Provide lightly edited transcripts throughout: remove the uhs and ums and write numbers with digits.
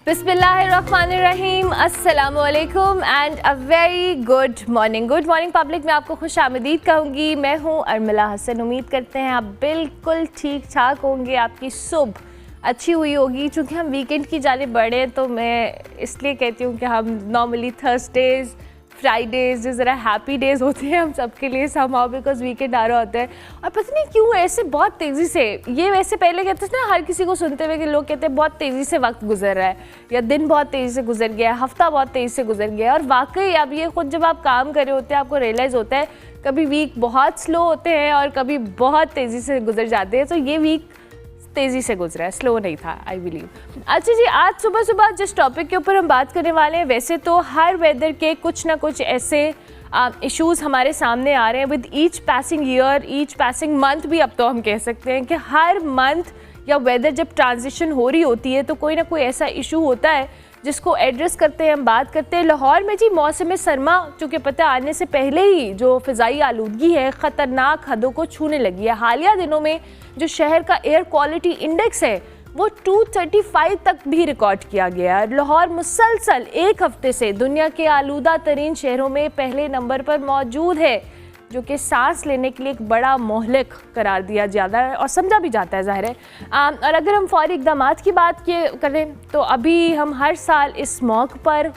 बिस्मिल्लाहिर्रहमानिर्रहीम, अस्सलामुअलैकुम and a very good morning public. मैं आपको खुश आमदीद कहूँगी। मैं हूँ अर्मिला हसन। उम्मीद करते हैं आप बिल्कुल ठीक ठाक होंगे, आपकी सुबह अच्छी हुई होगी। चूँकि हम वीकेंड की जानिब बढ़े तो मैं इसलिए कहती हूँ कि हम नॉर्मली थर्सडेज़ फ्राइडेज़ जो ज़रा हैप्पी डेज़ होते हैं हम सबके लिए समहाउ, बिकॉज वीकेंड आ रहा होता है। और पता नहीं क्यों ऐसे बहुत तेज़ी से, ये वैसे पहले कहते थे ना हर किसी को सुनते हुए कि लोग कहते हैं बहुत तेज़ी से वक्त गुजर रहा है, या दिन बहुत तेज़ी से गुजर गया है, हफ्ता बहुत तेज़ी से गुजर गया है। और वाकई अब ये खुद जब आप काम कर रहे होते हैं आपको रियलाइज़ होता है कभी वीक बहुत स्लो होते हैं और कभी बहुत तेज़ी से गुजर जाते हैं। तो ये वीक तेज़ी से गुजरा है, स्लो नहीं था, आई बिलीव। अच्छा जी, आज सुबह सुबह जिस टॉपिक के ऊपर हम बात करने वाले हैं, वैसे तो हर वेदर के कुछ ना कुछ ऐसे इश्यूज़ हमारे सामने आ रहे हैं with each passing year, each passing month भी अब तो हम कह सकते हैं कि हर मंथ या वेदर जब ट्रांजिशन हो रही होती है तो कोई ना कोई ऐसा इशू होता है जिसको एड्रेस करते हैं, हम बात करते हैं। लाहौर में जी मौसम सरमा चूँकि पता आने से पहले ही जो फ़िज़ाई आलूदगी है ख़तरनाक हदों को छूने लगी है। हालिया दिनों में जो शहर का एयर क्वालिटी इंडेक्स है वो 235 तक भी रिकॉर्ड किया गया है। लाहौर मुसलसल एक हफ्ते से दुनिया के आलूदा तरीन शहरों में पहले नंबर पर मौजूद है, जो कि सांस लेने के लिए एक बड़ा मोहलिक करार दिया जाता है और समझा भी जाता है, ज़ाहिर है। और अगर हम फौरी इक़दामात की बात करें तो अभी हम हर साल इस स्मॉग पर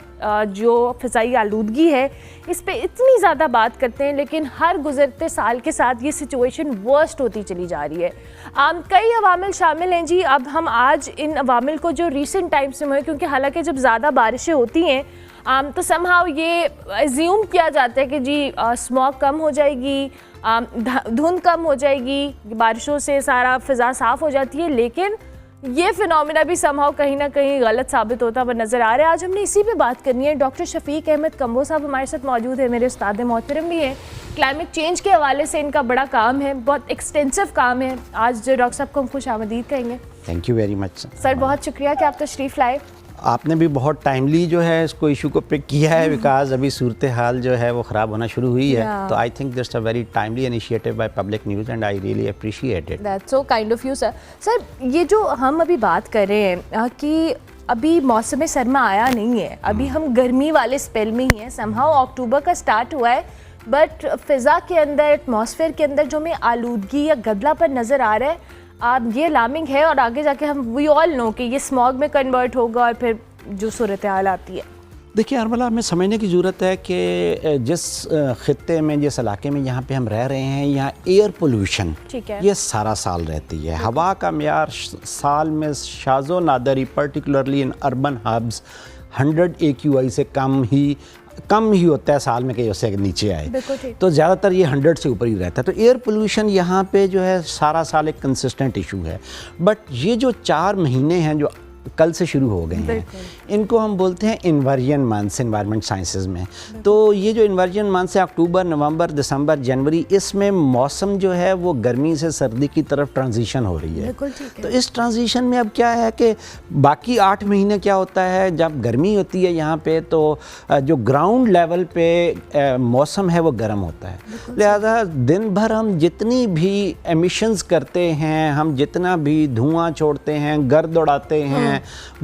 जो फ़िज़ाई आलूदगी है इस पे इतनी ज़्यादा बात करते हैं, लेकिन हर गुज़रते साल के साथ ये सिचुएशन वर्स्ट होती चली जा रही है। कई अवामिल शामिल हैं जी। अब हम आज इन अवामिल को जो रिसेंट टाइम्स में हुए, क्योंकि हालांकि जब ज़्यादा बारिशें होती हैं तो समहाउ ये एज्यूम किया जाता है कि जी स्मॉग कम हो जाएगी, धुंध कम हो जाएगी, बारिशों से सारा फ़िज़ा साफ़ हो जाती है, लेकिन ये फिनोमिना भी समहाउ कहीं ना कहीं गलत साबित होता हुआ नज़र आ रहा है। आज हमने इसी पे बात करनी है। डॉक्टर शफीक अहमद कम्बो साहब हमारे साथ मौजूद है, मेरे उस्ताद मोहतरम भी हैं। क्लाइमेट चेंज के हवाले से इनका बड़ा काम है, बहुत एक्सटेंसिव काम है। आज डॉक्टर साहब को हम खुश आमदीद कहेंगे। Thank you very much sir, बहुत शुक्रिया कि आप तशरीफ़ लाए। आपने भी बहुत टाइमली जो है इसको इशू को पिक किया है, बिकॉज अभी सूरत हाल जो है वो ख़राब होना शुरू हुई है। तो I think this a very timely initiative by public news and I really appreciate it. That's so kind of you sir. Sir, ये जो हम अभी बात कर रहे हैं कि अभी मौसम सरमा आया नहीं है, अभी हम गर्मी वाले स्पेल में ही हैं। समहाउ अक्टूबर का स्टार्ट हुआ है, बट फ़िज़ा के अंदर, एटमॉस्फेयर के अंदर जो हमें आलूदगी या गदला पर नज़र आ रहा है ये अलार्मिंग है। और आगे जाके हम वी ऑल नो कि ये स्मॉग में कन्वर्ट होगा और फिर जो सूरत हाल आती है। देखिए अर्मला, हमें समझने की ज़रूरत है कि जिस ख़ित्ते में, जिस इलाके में यहाँ पे हम रह रहे हैं, यहाँ एयर पोल्यूशन ये सारा साल रहती है। हवा का मेयार साल में शाज़ो नादरी, particularly in urban hubs 100 AQI से कम ही होता है साल में, कहीं उससे नीचे आए तो ज़्यादातर ये 100 से ऊपर ही रहता है। तो एयर पोल्यूशन यहाँ पे जो है सारा साल एक कंसिस्टेंट इशू है। बट ये जो 4 महीने हैं जो कल से शुरू हो गए हैं, इनको हम बोलते हैं इन्वर्जन मंथ्स एनवायरनमेंट साइंसेज में। तो ये जो इन्वर्जन मंथ्स है अक्टूबर, नवंबर, दिसंबर, जनवरी, इसमें मौसम जो है वो गर्मी से सर्दी की तरफ ट्रांजिशन हो रही है। तो इस ट्रांजिशन में अब क्या है कि बाकी 8 महीने क्या होता है, जब गर्मी होती है यहाँ पे तो जो ग्राउंड लेवल पे मौसम है वो गर्म होता है। लिहाजा दिन भर हम जितनी भी एमिशंस करते हैं, हम जितना भी धुआं छोड़ते हैं, गर्द उड़ाते हैं,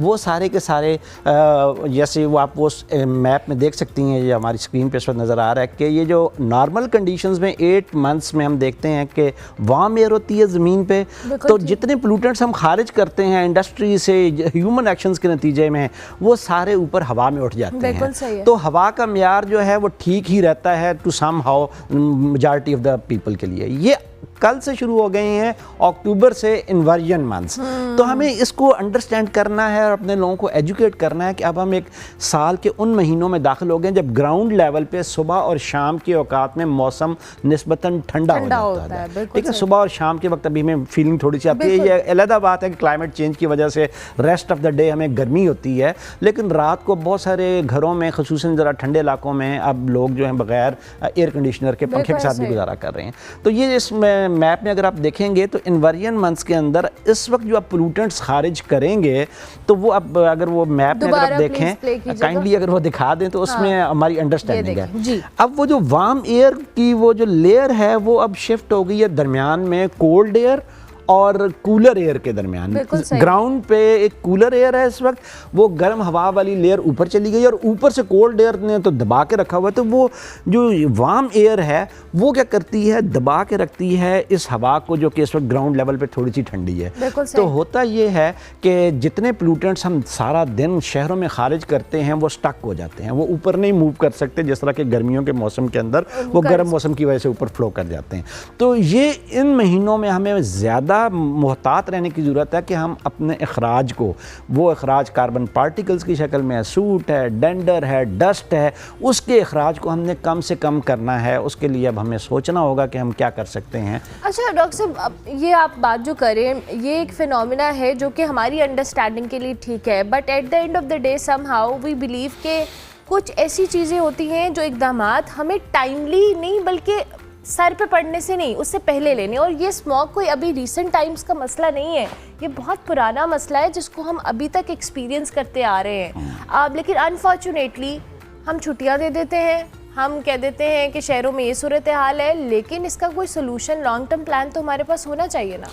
वो सारे के सारे जैसे वो आप वो मैप में देख सकती हैं, ये हमारी स्क्रीन पे इस वक्त नज़र आ रहा है कि ये जो नॉर्मल कंडीशंस में 8 मंथ्स में हम देखते हैं कि वार्म एयर होती है ज़मीन पे, तो जितने पोल्यूटेंट्स हम खारिज करते हैं इंडस्ट्री से, ह्यूमन एक्शंस के नतीजे में, वो सारे ऊपर हवा में उठ जाते हैं। तो हवा का मेयार जो है वो ठीक ही रहता है to somehow majority of the people के लिए। ये कल से शुरू हो गए हैं, अक्टूबर से इन्वर्जन मंथ्स। तो हमें इसको अंडरस्टैंड करना है और अपने लोगों को एजुकेट करना है कि अब हम एक साल के उन महीनों में दाखिल हो गए जब ग्राउंड लेवल पे सुबह और शाम के औकात में मौसम निस्बतन ठंडा हो जाता है। ठीक है, सुबह और शाम के वक्त अभी हमें फीलिंग थोड़ी सी आती है। ये अलग बात है कि क्लाइमेट चेंज की वजह से रेस्ट ऑफ द डे हमें गर्मी होती है, लेकिन रात को बहुत सारे घरों में, ख़ुसूसन ज़रा ठंडे इलाकों में, अब लोग जो हैं बगैर एयर कंडीशनर के पंखे के साथ भी गुजारा कर रहे हैं। तो ये इसमें मैप में अगर आप देखेंगे तो इन्वर्जन मंथ्स के अंदर इस वक्त जो आप पोल्यूटेंट्स खारिज करेंगे तो वो अब अगर वो मैप में अगर आप देखें काइंडली अगर वो दिखा दें तो उसमें हमारी अंडरस्टैंडिंग है। अब वो जो वार्म एयर की वो जो लेयर है वो अब शिफ्ट हो गई है दरमियान में कोल्ड एयर और कूलर एयर के दरमियान। ग्राउंड पे एक कूलर एयर है इस वक्त, वो गर्म हवा वाली लेयर ऊपर चली गई और ऊपर से कोल्ड एयर ने तो दबा के रखा हुआ है, तो वो जो वार्म एयर है वो क्या करती है, दबा के रखती है इस हवा को जो कि इस वक्त ग्राउंड लेवल पे थोड़ी सी ठंडी है। तो होता ये है कि जितने पोल्यूटेंट्स हम सारा दिन शहरों में खारिज करते हैं वो स्टक हो जाते हैं, वो ऊपर नहीं मूव कर सकते, जिस तरह के गर्मियों के मौसम के अंदर वो गर्म मौसम की वजह से ऊपर फ्लो कर जाते हैं। तो ये इन महीनों में हमें ज़्यादा मुहतात रहने की ज़रूरत है कि हम अपने अखराज को, वो अखराज कार्बन पार्टिकल्स की शक्ल में है, सूट है, डेंडर है, डस्ट है, उसके अखराज को हमने कम से कम करना है। उसके लिए अब हमें सोचना होगा कि हम क्या कर सकते हैं। अच्छा डॉक्टर साहब, ये आप बात जो करें, ये एक फिनोमिना है जो कि हमारी अंडरस्टैंडिंग के लिए ठीक है, but at the end of the day somehow we believe के कुछ ऐसी चीज़ें होती हैं जो इक़दामात हमें टाइमली नहीं बल्कि सर पे पड़ने से नहीं, उससे पहले लेने। और ये स्मॉग कोई अभी रीसेंट टाइम्स का मसला नहीं है, ये बहुत पुराना मसला है जिसको हम अभी तक एक्सपीरियंस करते आ रहे हैं। लेकिन अनफॉर्चुनेटली हम छुट्टियाँ दे देते हैं, हम कह देते हैं कि शहरों में ये सूरत हाल है, लेकिन इसका कोई सोल्यूशन, लॉन्ग टर्म प्लान तो हमारे पास होना चाहिए ना।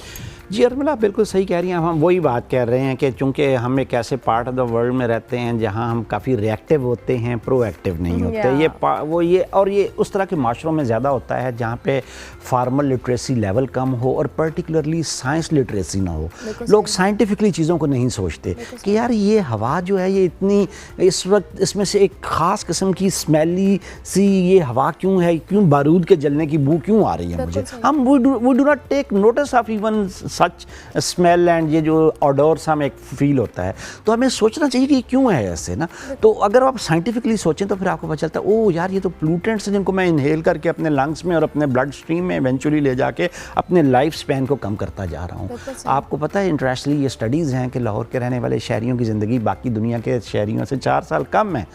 जी अर्मिला बिल्कुल सही कह रही हैं। हम वही बात कह रहे हैं कि चूँकि हम एक ऐसे पार्ट ऑफ द वर्ल्ड में रहते हैं जहाँ हम काफ़ी रिएक्टिव होते हैं, प्रोएक्टिव नहीं होते। ये उस तरह के माशरों में ज़्यादा होता है जहाँ पे फार्मल लिटरेसी लेवल कम हो और पर्टिकुलरली साइंस लिटरेसी ना हो। लोग साइंटिफिकली चीज़ों को नहीं सोचते कि यार ये हवा जो है ये इतनी, इस वक्त इसमें से एक ख़ास किस्म की स्मेली सी ये हवा क्यों है, क्यों बारूद के जलने की बू क्यों आ रही है मुझे। हम वो do not take notice of even such smell and ये जो ऑडोर्स हमें एक फील होता है। तो हमें सोचना चाहिए कि क्यों है ऐसे ना। तो अगर आप साइंटिफिकली सोचें तो फिर आपको पता चलता है ओ यार ये तो पोल्यूटेंट्स हैं जिनको मैं इनहेल करके अपने लंग्स में और अपने ब्लड स्ट्रीम में इवेंचुअली ले जाके अपने लाइफ स्पैन को कम करता जा रहा हूँ। आपको पता है इंटरनेशनली ये स्टडीज़ हैं कि लाहौर के रहने वाले शहरियों की ज़िंदगी बाकी दुनिया के शहरियों से 4 साल कम है,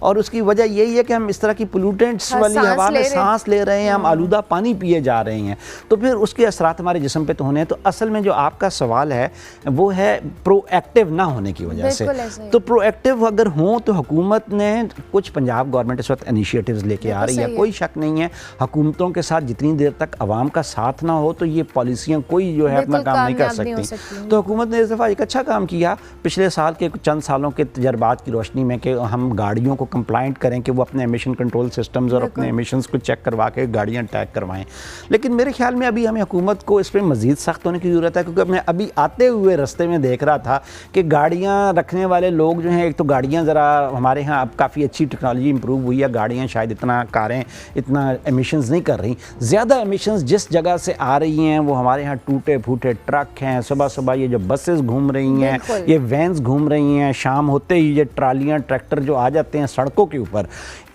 और उसकी वजह यही है कि हम इस तरह की पोल्यूटेंट्स वाली हवा में सांस ले रहे हैं, हम आलूदा पानी पिए जा रहे हैं, तो फिर उसके असरात हमारे जिस्म पे तो होने हैं। तो असल में जो आपका सवाल है वो है प्रोएक्टिव ना होने की वजह से। तो प्रोएक्टिव अगर हों तो हुकूमत ने कुछ, पंजाब गवर्नमेंट इस वक्त इनिशिएटिव्स लेके आ रही है, कोई शक नहीं है। हुकूमतों के साथ जितनी देर तक आवाम का साथ ना हो तो ये पॉलिसियाँ कोई जो है अपना काम नहीं कर सकती। तो हुकूमत ने इस दफ़ा एक अच्छा काम किया पिछले साल के चंद सालों के तजर्बात की रोशनी में कि हम गाड़ियों को कंप्लाइंट करें कि वो अपने एमिशन कंट्रोल सिस्टम्स और अपने एमिशंस को चेक करवा के गाड़ियाँ टैग करवाएं। लेकिन मेरे ख्याल में अभी हमें हुकूमत को इस पर मज़ीद सख्त होने की ज़रूरत है, क्योंकि मैं अभी आते हुए रास्ते में देख रहा था कि गाड़ियाँ रखने वाले लोग जो हैं, एक तो गाड़ियाँ ज़रा हमारे यहाँ अब काफ़ी अच्छी टेक्नोलॉजी इंप्रूव हुई है, गाड़ियाँ शायद इतना कारें इतना एमिशंस नहीं कर रही, ज़्यादा एमिशंस जिस जगह से आ रही हैं वो हमारे यहाँ टूटे फूटे ट्रक हैं, सुबह सुबह ये जो बसेस घूम रही हैं, ये वैन्स घूम रही हैं, शाम होते ही ये ट्रालियाँ ट्रैक्टर जो आ जाते हैं सड़कों के ऊपर,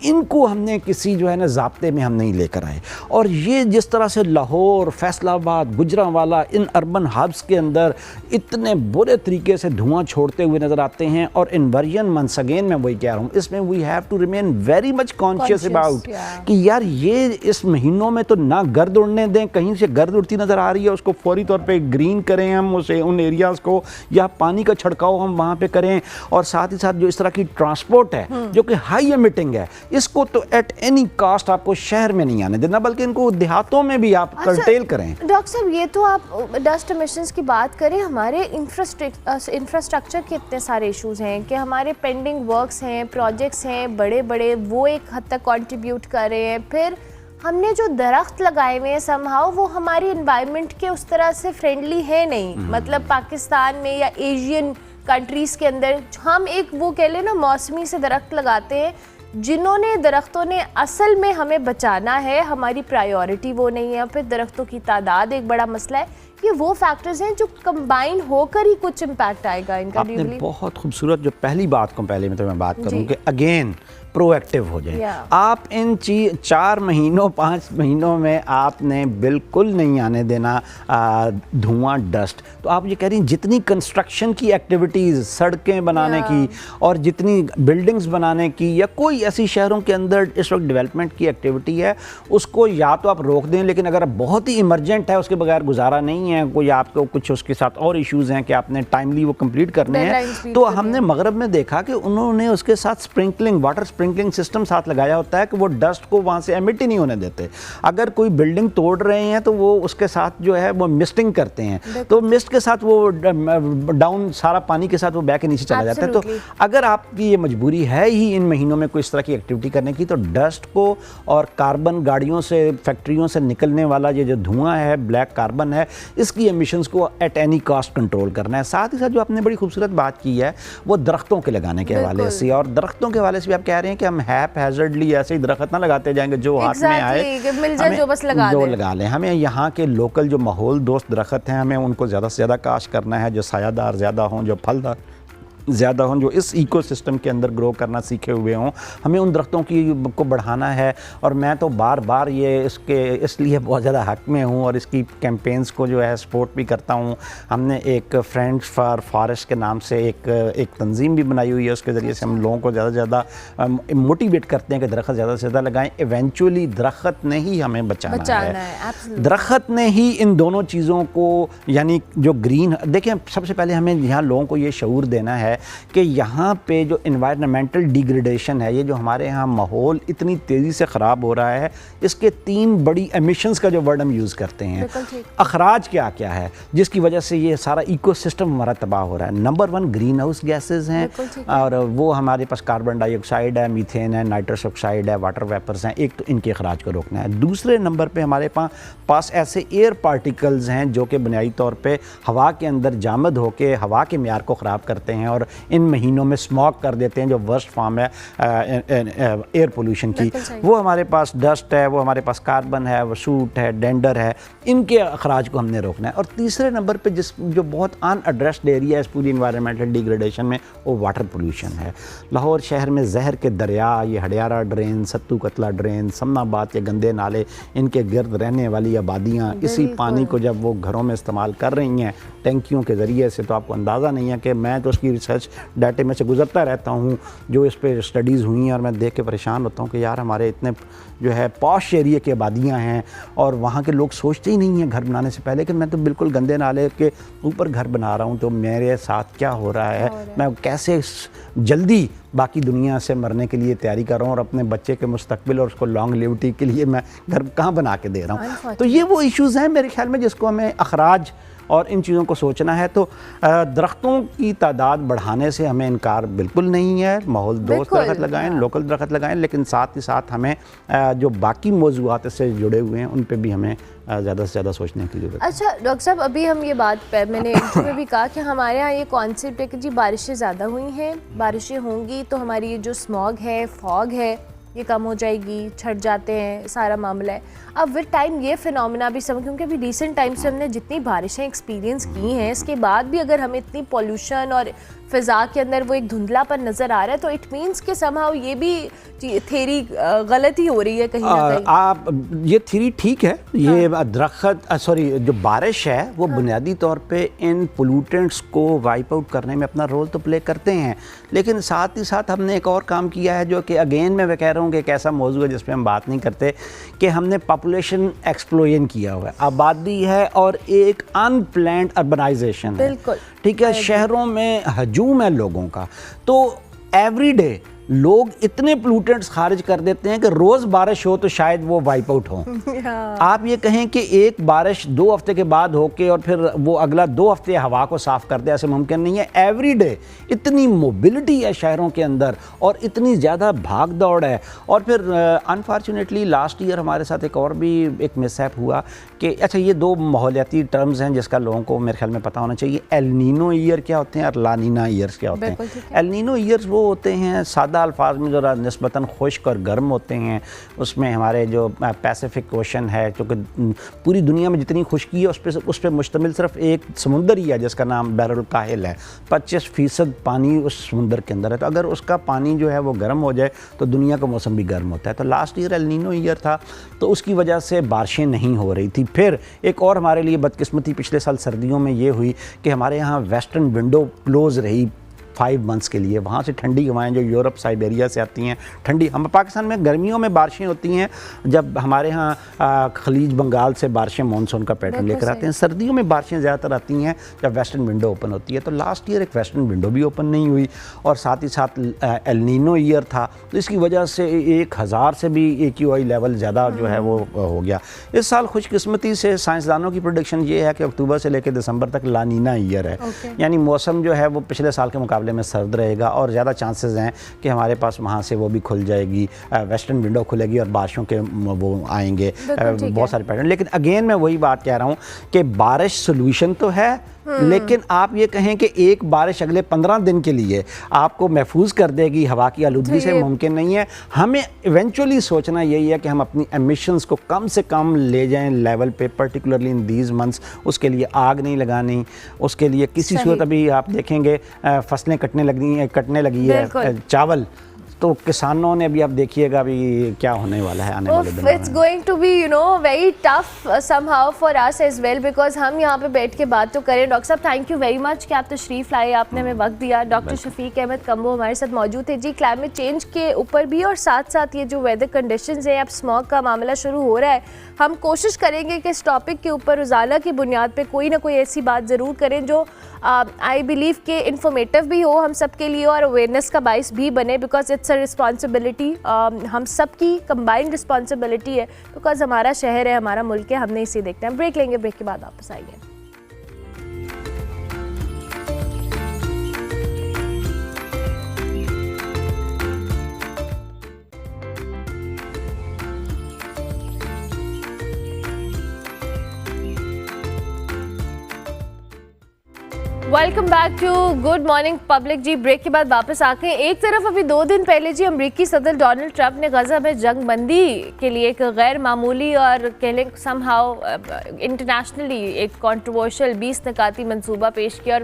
इनको हमने किसी जो है ना ज़ाब्ते में हम नहीं लेकर आए। और ये जिस तरह से Lahore, Faisalabad, Gujranwala, in urban hubs के अंदर इतने बुरे तरीके से धुआं छोड़ते हुए नज़र आते हैं, और इन्वर्जन वंस अगेन मैं वही कह रहा हूँ, इसमें we have to remain very much conscious about कि यार ये इस महीनों में तो ना गर्द उड़ने दें, कहीं से गर्द उड़ती नज़र आ रही है उसको फौरी तौर पर ग्रीन करें हम उसे, उन एरियाज़ को, या पानी का छिड़काव हम वहाँ पर करें। और साथ ही साथ जो इस तरह की ट्रांसपोर्ट है जो कि हाई एमिटिंग है, इसको तो एट एनी कास्ट आपको शहर में नहीं आने देना, बल्कि इनको देहातों में भी आप कर्टेल करें। डॉक्टर साहब, ये तो आप डस्ट एमिशंस की बात करें, हमारे इंफ्रास्ट्रक्चर के इतने सारे इश्यूज हैं कि हमारे पेंडिंग वर्क्स हैं, प्रोजेक्ट्स हैं बड़े बड़े, वो एक हद तक कंट्रीब्यूट कर रहे हैं। फिर हमने जो दरख्त लगाए हुए हैं समहाउ वो हमारी एनवायरनमेंट के उस तरह से फ्रेंडली है नहीं। मतलब पाकिस्तान में या एशियन कंट्रीज़ के अंदर हम एक वो कह लें ना मौसमी से दरख्त लगाते हैं, जिन्होंने दरख्तों ने असल में हमें बचाना है, हमारी प्रायोरिटी वो नहीं है। फिर दरख्तों की तादाद एक बड़ा मसला है। ये वो फैक्टर्स हैं जो कंबाइन होकर ही कुछ इम्पैक्ट आएगा इनका। आपने बहुत खूबसूरत जो पहली बात को पहले में तो मैं बात करूँ कि अगेन प्रोएक्टिव हो जाए। आप इन 4 महीनों 5 महीनों में आपने बिल्कुल नहीं आने देना धुआं, डस्ट। तो आप ये कह रही हैं जितनी कंस्ट्रक्शन की एक्टिविटीज़, सड़कें बनाने की और जितनी बिल्डिंग्स बनाने की या कोई ऐसी शहरों के अंदर इस वक्त डेवलपमेंट की एक्टिविटी है, उसको या तो आप रोक दें, लेकिन अगर बहुत ही इमरजेंट है उसके बगैर गुजारा नहीं नहीं है, कोई आपको कुछ उसके साथ और इश्यूज़ हैं कि आपने टाइमली वो कंप्लीट करने हैं, तो हमने मगरब में देखा कि उन्होंने उसके साथ स्प्रिंकलिंग, वाटर स्प्रिंकलिंग सिस्टम साथ लगाया होता है कि वो डस्ट को वहाँ से एमिट ही नहीं होने देते। अगर कोई बिल्डिंग तोड़ रहे हैं तो वो उसके साथ जो है वो मिस्टिंग करते हैं, तो मिस्ट के साथ वो डाउन सारा पानी के साथ वो बैक के नीचे चला जाता है। तो अगर आपकी ये मजबूरी है ही इन महीनों में कोई इस तरह की एक्टिविटी करने की, तो डस्ट को और कार्बन, गाड़ियों से, फैक्ट्रियों से निकलने वाला ये जो धुआं है, ब्लैक कार्बन है, इसकी एमिशंस को एट एनी कॉस्ट कंट्रोल करना है। साथ ही साथ जो आपने बड़ी खूबसूरत बात की है वो दरख्तों के लगाने के हवाले से, और दरख्तों के हवाले से भी आप कह रहे हैं कि हम हैज़र्डली ऐसे ही दरख्त ना लगाते जाएंगे जो हाथ में आए मिल जाए जो बस लगा लें। हमें यहाँ के लोकल जो माहौल दोस्त दरख्त हैं, हमें उनको ज़्यादा से ज़्यादा काश्त करना है, जो सायादार ज़्यादा हों, जो फलदार ज़्यादा हों, जो इस इकोसिस्टम के अंदर ग्रो करना सीखे हुए हों, हमें उन दरख्तों को बढ़ाना है। और मैं तो बार बार ये इसलिए बहुत ज़्यादा हक में हूँ और इसकी कैंपेन्स को जो है सपोर्ट भी करता हूँ। हमने एक फ्रेंड्स फॉर फॉरेस्ट के नाम से एक तंजीम भी बनाई हुई है, उसके ज़रिए से हम लोगों को ज़्यादा से ज़्यादा मोटिवेट करते हैं कि दरख्त ज़्यादा से ज़्यादा लगाएं। इवेंचुअली दरख्त ने ही हमें बचाना है। दरख्त ने ही इन दोनों चीज़ों को, यानी जो ग्रीन, देखें सबसे पहले हमें यहाँ लोगों को ये शऊर देना है कि यहाँ पे जो एनवायरनमेंटल डिग्रेडेशन है, ये जो हमारे यहाँ माहौल इतनी तेज़ी से ख़राब हो रहा है, इसके 3 बड़ी एमिशंस का जो वर्ड हम यूज़ करते हैं, अखराज क्या क्या है जिसकी वजह से ये सारा इकोसिस्टम हमारा तबाह हो रहा है। नंबर 1 ग्रीन हाउस गैसेज हैं, और वो हमारे पास कार्बन डाइऑक्साइड है, मीथेन है, नाइट्रस ऑक्साइड है, वाटर वेपर्स हैं। एक तो इनके अखराज को रोकना है। दूसरे नंबर पर हमारे पास ऐसे एयर पार्टिकल्स हैं जो कि बुनियादी तौर पर हवा के अंदर जामद होकर हवा के म्यार को ख़राब करते हैं और इन महीनों में स्मॉग कर देते हैं, जो वर्स्ट फॉर्म है एयर पोल्यूशन की। वो हमारे पास डस्ट है, वो हमारे पास कार्बन है, वो सूट है, डेंडर है, इनके अखराज को हमने रोकना है। और तीसरे नंबर पे जो बहुत अनएड्रेस्ड एरिया है इस पूरी इन्वायरमेंटल डिग्रेडेशन में, वो वाटर पोल्यूशन है। लाहौर शहर में जहर के दरिया, ये हडियारा ड्रेन, सत्तू कतला ड्रेन, समनाबाद के गंदे नाले, इनके गिर्द रहने वाली आबादियाँ इसी पानी को जब वो घरों में इस्तेमाल कर रही हैं टैंकियों के ज़रिए से, तो आपको अंदाज़ा नहीं है कि मैं तो उसकी रिसर्च डाटे में से गुजरता रहता हूँ, जो इस पे स्टडीज़ हुई हैं, और मैं देख के परेशान होता हूँ कि यार हमारे इतने जो है पॉश एरिया की आबादियाँ हैं और वहाँ के लोग सोचते ही नहीं हैं घर बनाने से पहले कि मैं तो बिल्कुल गंदे नाले के ऊपर घर बना रहा हूँ, तो मेरे साथ क्या हो रहा है, मैं कैसे जल्दी बाकी दुनिया से मरने के लिए तैयारी कर रहा हूँ और अपने बच्चे के मुस्तकबिल और उसको लॉन्ग लिविटी के लिए मैं घर कहाँ बना के दे रहा हूँ। तो ये वो इश्यूज़ हैं मेरे ख्याल में जिसको हमें अखराज और इन चीज़ों को सोचना है। तो दरख्तों की तादाद बढ़ाने से हमें इनकार बिल्कुल नहीं है। माहौल दोस्त दरख्त लगाएं, लोकल दरख्त लगाएं, लेकिन साथ ही साथ हमें जो बाकी मौज़ूआत से जुड़े हुए हैं उन पे भी हमें ज़्यादा से ज़्यादा सोचने की ज़रूरत है। अच्छा डॉक्टर साहब, अभी हम ये बात मैंने इंटरव्यू में भी कहा कि हमारे यहाँ ये कॉन्सेप्ट है कि जी बारिशें ज़्यादा हुई हैं, बारिशें होंगी तो हमारी ये जो स्मॉग है, फॉग है, ये कम हो जाएगी, छट जाते हैं, सारा मामला है। अब विद टाइम ये फिनोमेना भी समझ, क्योंकि अभी रिसेंट टाइम से हमने जितनी बारिशें एक्सपीरियंस की हैं, इसके बाद भी अगर हमें इतनी पॉल्यूशन और फ़िज़ा के अंदर वो एक धुंधलापन नज़र आ रहा है, तो इट मीन्स कि समहाउ ये भी थ्योरी गलत ही हो रही है कहीं ना कहीं। आप ये थ्योरी ठीक है, ये दरख्त जो बारिश है वो बुनियादी तौर पे इन पोल्यूटेंट्स को वाइप आउट करने में अपना रोल तो प्ले करते हैं, लेकिन साथ ही साथ हमने एक और काम किया है जो कि अगेन मैं कह रहा हूँ कि एक ऐसा मौजू है जिस पर हम बात नहीं करते, कि हमने पॉपुलेशन एक्सप्लोजन किया हुआ है। आबादी है और एक अनप्लान्ड अर्बनाइजेशन है, ठीक है, शहरों में हजूम है लोगों का, तो एवरीडे लोग इतने पोल्यूटेंट्स खारिज कर देते हैं कि रोज़ बारिश हो तो शायद वो वाइप आउट हो। आप ये कहें कि एक बारिश 2 हफ्ते के बाद होके और फिर वो अगला 2 हफ्ते हवा को साफ़ कर दे, ऐसे मुमकिन नहीं है। एवरी डे इतनी मोबिलिटी है शहरों के अंदर और इतनी ज़्यादा भाग दौड़ है। और फिर अनफॉर्चुनेटली लास्ट ईयर हमारे साथ एक और भी एक मिसहैप हुआ कि अच्छा, ये 2 माहौलियाती टर्म्स हैं जिसका लोगों को मेरे ख्याल में पता होना चाहिए। एल नीनो ईयर क्या होते हैं और ला नीना ईयर्स क्या होते हैं। एल नीनो ईयर्स वो होते हैं सादा अल्फाज में ज़रा निस्बतन खुश्क और गर्म होते हैं, उसमें हमारे जो पैसिफिक ओशन है, क्योंकि पूरी दुनिया में जितनी खुश्की है उस पर मुश्तमिल सिर्फ एक समुंदर ही है जिसका नाम बहरुल काहिल है। 25% पानी उस समुंदर के अंदर है, तो अगर उसका पानी जो है वो गर्म हो जाए तो दुनिया का मौसम भी गर्म होता है। तो last year El Nino year था, तो उसकी वजह से बारिशें नहीं हो रही थी। फिर एक और हमारे लिए बदकिस्मती पिछले साल सर्दियों में ये हुई कि हमारे यहाँ वेस्टर्न विंडो क्लोज़ रही 5 मंथ्स के लिए। वहाँ से ठंडी हवाएं जो यूरोप साइबेरिया से आती हैं, ठंडी, हम पाकिस्तान में गर्मियों में बारिशें होती हैं, जब हमारे यहाँ खलीज बंगाल से बारिशें मानसून का पैटर्न लेकर आते हैं। सर्दियों में बारिशें ज़्यादातर आती हैं जब वेस्टर्न विंडो ओपन होती है। तो लास्ट ईयर एक वेस्टर्न विंडो भी ओपन नहीं हुई और साथ ही साथ एल नीनो ईयर था, तो इसकी वजह से 1000 से भी AQI लेवल ज़्यादा जो है वो हो गया। इस साल खुशकिस्मती से साइंसदानों की प्रोडिक्शन ये है कि अक्टूबर से लेकर दिसंबर तक ला नीना ईयर है, यानी मौसम जो है वो पिछले साल के मुकाबले में सर्द रहेगा और ज़्यादा चांसेस हैं कि हमारे पास वहाँ से वो भी खुल जाएगी, वेस्टर्न विंडो खुलेगी और बारिशों के वो आएंगे बहुत सारे पैटर्न। लेकिन अगेन मैं वही बात कह रहा हूँ कि बारिश सोल्यूशन तो है, लेकिन आप ये कहें कि एक बारिश अगले 15 दिन के लिए आपको महफूज कर देगी हवा की आलूदगी से, मुमकिन नहीं है। हमें इवेंचुअली सोचना यही है कि हम अपनी एमिशंस को कम से कम ले जाएं लेवल पे, पर्टिकुलरली इन दीज मंथ्स। उसके लिए आग नहीं लगानी, उसके लिए किसी सूरत, अभी आप देखेंगे फसलें कटने लगी है, चावल, तो किसानों ने भी, आप देखिएगा अभी क्या होने वाला है आने वाले दिनों में। It's going to be very tough somehow for us as well, because हम यहाँ पे बैठ के बात तो करें। डॉक्टर साहब थैंक यू वेरी मच कि आप तशरीफ़ लाए, आपने हमें वक्त दिया। डॉक्टर शफीक अहमद कम्बो हमारे साथ मौजूद थे जी, क्लाइमेट चेंज के ऊपर भी और साथ साथ ये जो वेदर कंडीशंस हैं, अब स्मॉग का मामला शुरू हो रहा है, हम कोशिश करेंगे कि इस टॉपिक के ऊपर रोज़ाना की बुनियाद पर कोई ना कोई ऐसी बात ज़रूर करें जो आई बिलीव के इंफॉर्मेटिव भी हो हम सब के लिए और अवेयरनेस का बाइस भी बने, बिकॉज इट्स अ रिस्पॉन्सिबिलिटी, हम सब की कंबाइंड रिस्पॉन्सिबिलिटी है, बिकॉज हमारा शहर है, हमारा मुल्क है, हमने इसे देखना है। ब्रेक लेंगे, ब्रेक के बाद वापस आइए। Welcome back to good morning public ji. Break के बाद वापस आके एक तरफ अभी 2 दिन पहले जी अमरीकी सदर डोनाल्ड ट्रंप ने गजा में जंगबंदी के लिए एक गैर मामूली और कहलें समहाउ इंटरनेशनली एक कंट्रोवर्शियल 20 निकाती मंसूबा पेश किया और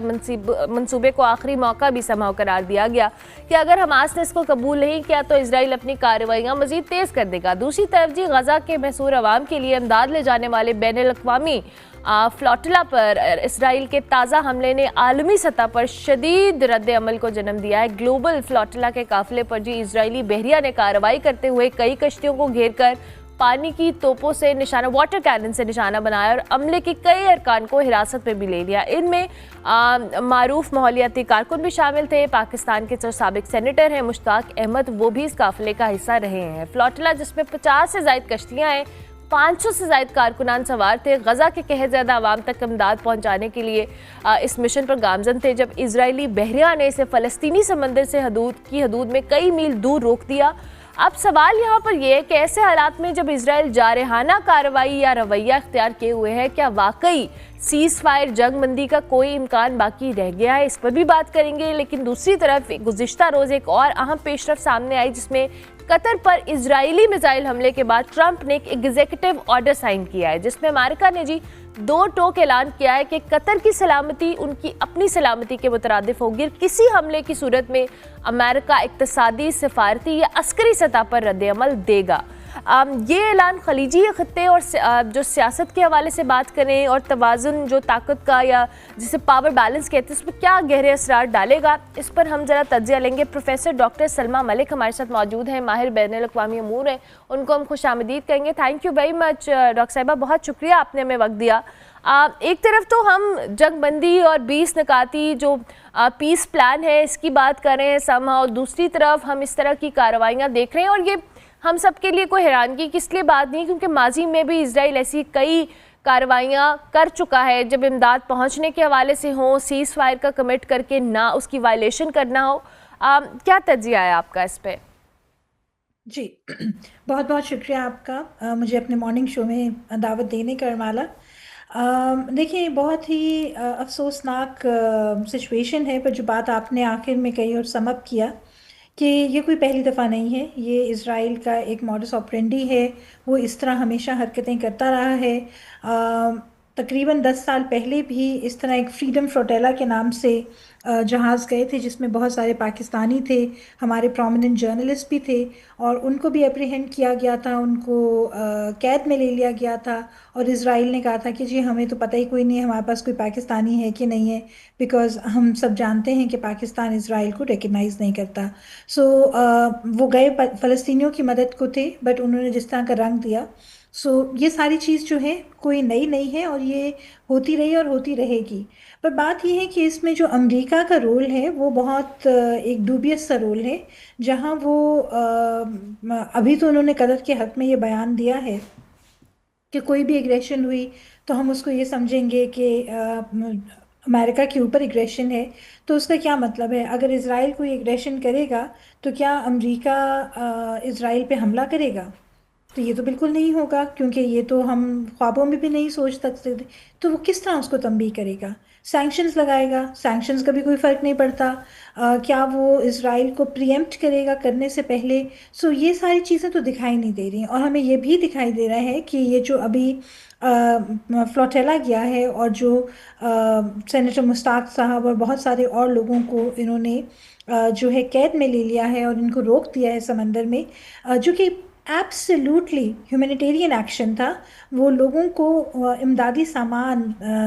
मंसूबे को आखिरी मौका भी समहाउ करार दिया गया कि अगर हमास ने इसको कबूल नहीं किया तो इसराइल अपनी कार्रवाइयाँ मजीद तेज़ कर देगा। दूसरी तरफ जी गजा के महसूर अवाम के लिए इमदाद ले जाने वाले बैनुल-अक़वामी फ्लोटिला पर इसराइल के ताज़ा हमले ने आलमी सतह पर शदीद रद्द अमल को जन्म दिया है। ग्लोबल फ्लोटिला के काफिले पर जी इजरायली बहरिया ने कार्रवाई करते हुए कई कश्तियों को घेर कर पानी की तोपों से निशाना, वाटर कैनन से निशाना बनाया और अमले के कई अरकान को हिरासत में भी ले लिया। इनमें मारूफ माहौलियाती कारकुन भी शामिल थे। पाकिस्तान के जो साबिक सेनेटर हैं मुश्ताक अहमद, वो भी इस काफिले का हिस्सा रहे हैं। फ्लोटिला जिसमें 50 से ज़ायद कश्तियाँ हैं, 500 से ज़ायद कारकुनान सवार थे, गजा के कहर ज़्यादा आवाम तक इमदाद पहुँचाने के लिए इस मिशन पर गामजन थे, जब इजरायली बहरिया ने इसे फ़लस्तीनी समंदर से हदूद में कई मील दूर रोक दिया। अब सवाल यहाँ पर यह है कि ऐसे हालात में जब इजराइल जारहाना कार्रवाई या रवैया इख्तियार किए हुए है, क्या वाकई सीज़ फायर जंगबंदी का कोई इम्कान बाकी रह गया है, इस पर भी बात करेंगे। लेकिन दूसरी तरफ गुज़िश्ता रोज़ एक और अहम पेशरफ सामने आई जिसमें कतर पर इजरायली मिसाइल हमले के बाद ट्रंप ने एक एग्जीक्यूटिव ऑर्डर साइन किया है, जिसमें अमेरिका ने जी 2 टोक ऐलान किया है कि कतर की सलामती उनकी अपनी सलामती के मुतरादिफ होगी। किसी हमले की सूरत में अमेरिका इक्तसादी, सिफारती या अस्करी सतह पर रद्द-ए-अमल देगा। ये ऐलान खलीजी खत्ते और जो सियासत के हवाले से बात करें और तवाज़ुन जो ताकत का या जिसे पावर बैलेंस कहते हैं, उस पर क्या गहरे असरार डालेगा, इस पर हम ज़रा तज्ज़िया लेंगे। प्रोफेसर डॉक्टर सलमा मलिक हमारे साथ मौजूद हैं, माहिर बैनुल-अक़वामी अमूर हैं, उनको हम खुशामदीद कहेंगे। Thank you very much doctor साहिबा, बहुत शुक्रिया आपने हमें वक्त दिया। एक तरफ तो हम जंगबंदी और 20 निकाती जो पीस प्लान है इसकी बात कर रहे हैं समहाउ, और दूसरी तरफ हम इस तरह की कार्रवाइयाँ देख रहे हैं और ये हम सब के लिए कोई हैरानगी की इसलिए बात नहीं, क्योंकि माजी में भी इजराइल ऐसी कई कार्रवाइयाँ कर चुका है जब इमदाद पहुँचने के हवाले से हो, सीज़ फायर का कमिट करके ना उसकी वायलेशन करना हो। क्या तज्जिया है आपका इस पर? जी बहुत बहुत शुक्रिया आपका मुझे अपने मॉर्निंग शो में दावत देने का। अरमाला, देखिए बहुत ही अफसोसनाक सिचुएशन है, पर जो बात आपने आखिर में कही और समअप किया कि ये कोई पहली दफ़ा नहीं है, ये इज़राइल का एक मॉडस ऑपरेंडी है, वो इस तरह हमेशा हरकतें करता रहा है। तकरीबन 10 साल पहले भी इस तरह एक फ्रीडम फ्लोटेला के नाम से जहाज़ गए थे, जिसमें बहुत सारे पाकिस्तानी थे, हमारे प्रोमिनेंट जर्नलिस्ट भी थे, और उनको भी अप्रीहेंड किया गया था, उनको कैद में ले लिया गया था। और इज़राइल ने कहा था कि जी हमें तो पता ही कोई नहीं है हमारे पास कोई पाकिस्तानी है कि नहीं है, बिकॉज़ हम सब जानते हैं कि पाकिस्तान इज़राइल को रिकग्नाइज़ नहीं करता। सो वो गए फ़लस्तीनियों की मदद को थे, बट उन्होंने जिस तरह का रंग दिया। सो ये सारी चीज़ जो है कोई नई नहीं है, और ये होती रही और होती रहेगी। पर बात ये है कि इसमें जो अमेरिका का रोल है वो बहुत एक डूबियस सा रोल है, जहाँ वो अभी तो उन्होंने कतर के हक में ये बयान दिया है कि कोई भी एग्रेशन हुई तो हम उसको ये समझेंगे कि अमेरिका के ऊपर एग्रेशन है। तो उसका क्या मतलब है? अगर इज़राइल कोई एग्रेशन करेगा तो क्या अमेरिका इज़राइल पे हमला करेगा? तो ये तो बिल्कुल नहीं होगा, क्योंकि ये तो हम ख्वाबों में भी नहीं सोच सकते थे। तो वो किस तरह उसको तंबीह करेगा? सैंक्शंस लगाएगा, सैंक्शंस का भी कोई फ़र्क नहीं पड़ता। क्या वो इज़राइल को प्रीएम्प्ट करेगा करने से पहले? सो ये सारी चीज़ें तो दिखाई नहीं दे रही हैं। और हमें ये भी दिखाई दे रहा है कि ये जो अभी फ्लोटेला गया है, और जो सेनेटर मुश्ताक साहब और बहुत सारे और लोगों को इन्होंने जो है कैद में ले लिया है और इनको रोक दिया है समंदर में, जो कि एब्सोल्युटली ह्यूमैनिटेरियन एक्शन था। वो लोगों को इमदादी सामान,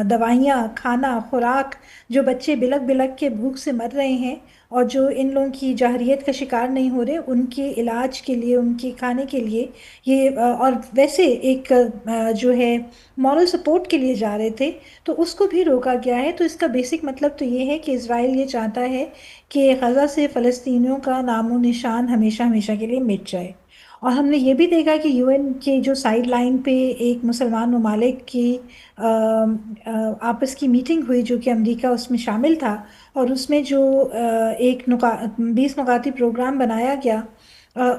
दवाइयाँ, खाना, खुराक, जो बच्चे बिलक बिलक के भूख से मर रहे हैं और जो इन लोगों की जाहरियत का शिकार नहीं हो रहे, उनके इलाज के लिए, उनके खाने के लिए ये और वैसे एक जो है मॉरल सपोर्ट के लिए जा रहे थे, तो उसको भी रोका गया है। तो इसका बेसिक मतलब तो ये है कि इज़राइल ये चाहता है कि गज़ा से फ़लस्तीनियों का नामो निशान हमेशा हमेशा के लिए मिट जाए। और हमने ये भी देखा कि यूएन के जो साइड लाइन पे एक मुसलमान ममालिक की आपस की मीटिंग हुई, जो कि अमेरिका उसमें शामिल था, और उसमें जो एक 20 नुकाती प्रोग्राम बनाया गया,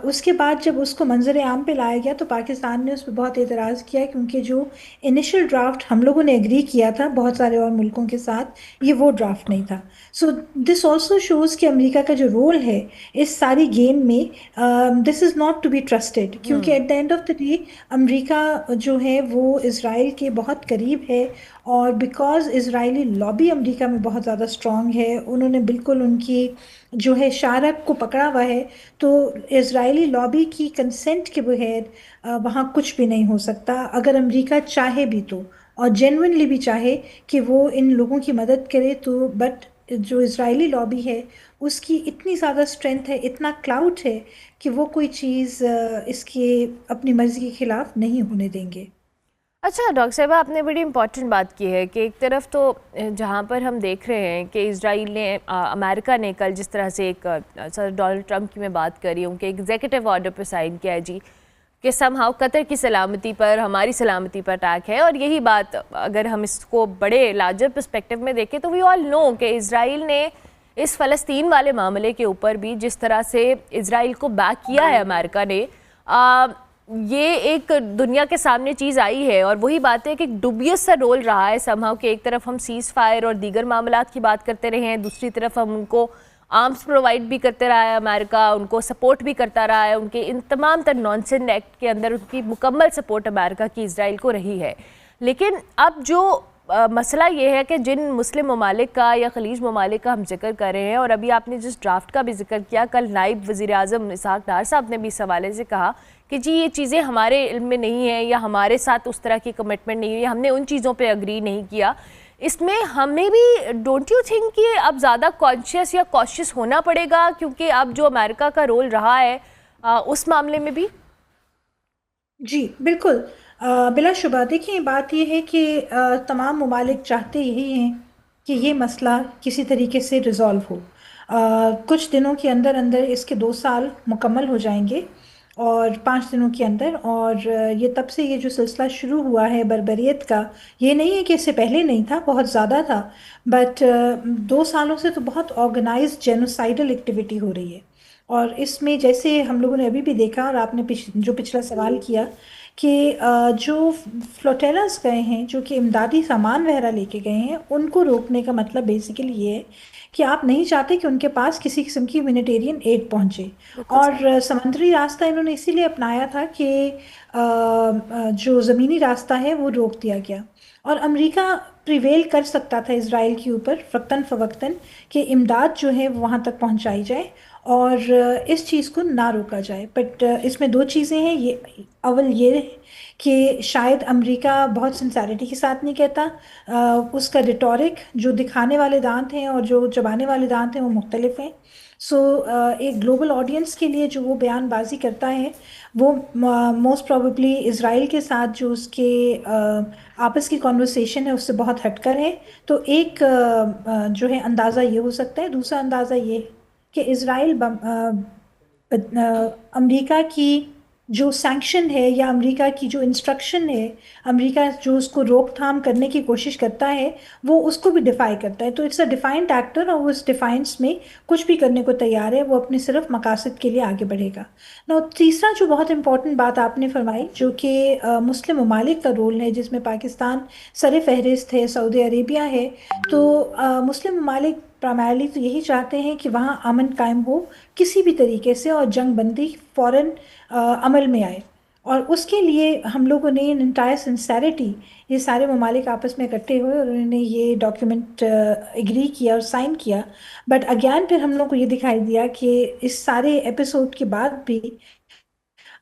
उसके बाद जब उसको मंजर आम पे लाया गया तो पाकिस्तान ने उस पर बहुत एतराज़ किया, क्योंकि जो इनिशियल ड्राफ्ट हम लोगों ने एग्री किया था बहुत सारे और मुल्कों के साथ, ये वो ड्राफ्ट नहीं था। सो दिस ऑल्सो शोज़ कि अमेरिका का जो रोल है इस सारी गेम में, this is not to be trusted, क्योंकि at the end of the day America जो है वो इज़राइल के बहुत करीब है, और बिकॉज़ इज़राइली लॉबी अमेरिका में बहुत ज़्यादा स्ट्रॉन्ग है, उन्होंने बिल्कुल उनकी जो है शारक को पकड़ा हुआ है, तो इज़राइली लॉबी की कंसेंट के बगैर वहाँ कुछ भी नहीं हो सकता, अगर अमेरिका चाहे भी तो, और जेन्युइनली भी चाहे कि वो इन लोगों की मदद करे तो। बट जो इज़राइली लॉबी है उसकी इतनी ज़्यादा स्ट्रेंथ है, इतना क्लाउट है, कि वो कोई चीज़ इसके अपनी मर्ज़ी के ख़िलाफ़ नहीं होने देंगे। अच्छा डॉक्टर साहब, आपने बड़ी इम्पॉर्टेंट बात की है कि एक तरफ तो जहाँ पर हम देख रहे हैं कि इजराइल ने अमेरिका ने कल जिस तरह से एक सर डोनाल्ड ट्रंप की मैं बात कर रही हूँ कि एग्जीक्यूटिव ऑर्डर पर साइन किया है जी, कि समहाउ कतर की सलामती पर, हमारी सलामती पर अटैक है। और यही बात अगर हम इसको बड़े लार्जर पर्सपेक्टिव में देखें तो वी ऑल नो कि इजराइल ने इस फ़लस्तीन वाले मामले के ऊपर भी जिस तरह से इजराइल को बैक किया है अमेरिका ने, ये एक दुनिया के सामने चीज़ आई है। और वही बात है कि एक डुबियस सा रोल रहा है समहाउ कि एक तरफ हम सीज़ फायर और दीगर मामलात की बात करते रहे हैं, दूसरी तरफ हम उनको आर्म्स प्रोवाइड भी करते रहा है अमेरिका, उनको सपोर्ट भी करता रहा है, उनके इन तमाम तर नॉनसेंस एक्ट के अंदर उनकी मुकम्मल सपोर्ट अमेरिका की इजराइल को रही है। लेकिन अब जो मसला ये है कि जिन मुस्लिम ममालिक का या खलीज ममालिक का हम जिक्र कर रहे हैं, और अभी आपने जिस ड्राफ्ट का भी जिक्र किया, कल नायब वज़ीर आज़म इसहाक डार साहब ने भी इस हवाले से कहा कि जी ये चीज़ें हमारे इल्म में नहीं है या हमारे साथ उस तरह की कमिटमेंट नहीं है, हमने उन चीज़ों पे अग्री नहीं किया। इसमें हमें भी डोंट यू थिंक कि अब ज़्यादा कॉन्शियस या कॉशियस होना पड़ेगा, क्योंकि अब जो अमेरिका का रोल रहा है उस मामले में भी? जी बिल्कुल, बिलाशुबा देखिए, बात यह है कि तमाम ममालिक चाहते यही हैं कि ये मसला किसी तरीके से रिज़ॉल्व हो। कुछ दिनों के अंदर अंदर इसके 2 साल मुकम्मल हो जाएंगे, और 5 दिनों के अंदर। और ये तब से ये जो सिलसिला शुरू हुआ है बर्बरियत का, ये नहीं है कि इससे पहले नहीं था, बहुत ज़्यादा था, बट 2 सालों से तो बहुत ऑर्गेनाइज्ड जेनोसाइडल एक्टिविटी हो रही है। और इसमें जैसे हम लोगों ने अभी भी देखा, और आपने जो पिछला सवाल किया कि जो फ्लोटेलास गए हैं, जो कि इमदादी सामान वगैरह लेके गए हैं, उनको रोकने का मतलब बेसिकली ये है कि आप नहीं चाहते कि उनके पास किसी किस्म की ह्यूमैनिटेरियन एड पहुंचे। और समुद्री रास्ता इन्होंने इसीलिए अपनाया था कि जो ज़मीनी रास्ता है वो रोक दिया गया। और अमेरिका प्रिवेल कर सकता था इसराइल के ऊपर वक्तन फ़वक्तन कि इमदाद जो है वो वहाँ तक पहुँचाई जाए और इस चीज़ को ना रोका जाए। बट इसमें दो चीज़ें हैं, ये अव्वल ये कि शायद अमेरिका बहुत सिंसेरिटी के साथ नहीं कहता, उसका रिटोरिक जो दिखाने वाले दांत हैं और जो चबाने वाले दांत हैं वो मुख्तलिफ हैं। सो एक ग्लोबल ऑडियंस के लिए जो वो बयानबाजी करता है वो मोस्ट प्रोबेबली इसराइल के साथ जो उसके आपस की कॉन्वर्सेशन है उससे बहुत हटकर है। तो एक जो है अंदाज़ा ये हो सकता है। दूसरा अंदाज़ा ये है कि इसराइल अमेरिका की जो सैंक्शन है या अमेरिका की जो इंस्ट्रक्शन है, अमेरिका जो उसको रोकथाम करने की कोशिश करता है वो उसको भी डिफाई करता है। तो इट्स अ डिफाइंड एक्टर और वो इस डिफाइंस में कुछ भी करने को तैयार है, वो अपने सिर्फ मकासद के लिए आगे बढ़ेगा ना। तीसरा जो बहुत इंपॉर्टेंट बात आपने फरमाई जो कि मुस्लिम ममालिक का रोल है जिसमें पाकिस्तान सर फहरिस्त है, सऊदी अरेबिया है। तो मुस्लिम ममालिक प्राइमरली तो यही चाहते हैं कि वहाँ अमन कायम हो किसी भी तरीके से और जंग बंदी फ़ौरन अमल में आए। और उसके लिए हम लोगों ने इन इंटायर सिंसेरिटी ये सारे ममालिक आपस में इकट्ठे हुए और उन्होंने ये डॉक्यूमेंट एग्री किया और साइन किया। बट अगेन फिर हम लोग को ये दिखाई दिया कि इस सारे एपिसोड के बाद भी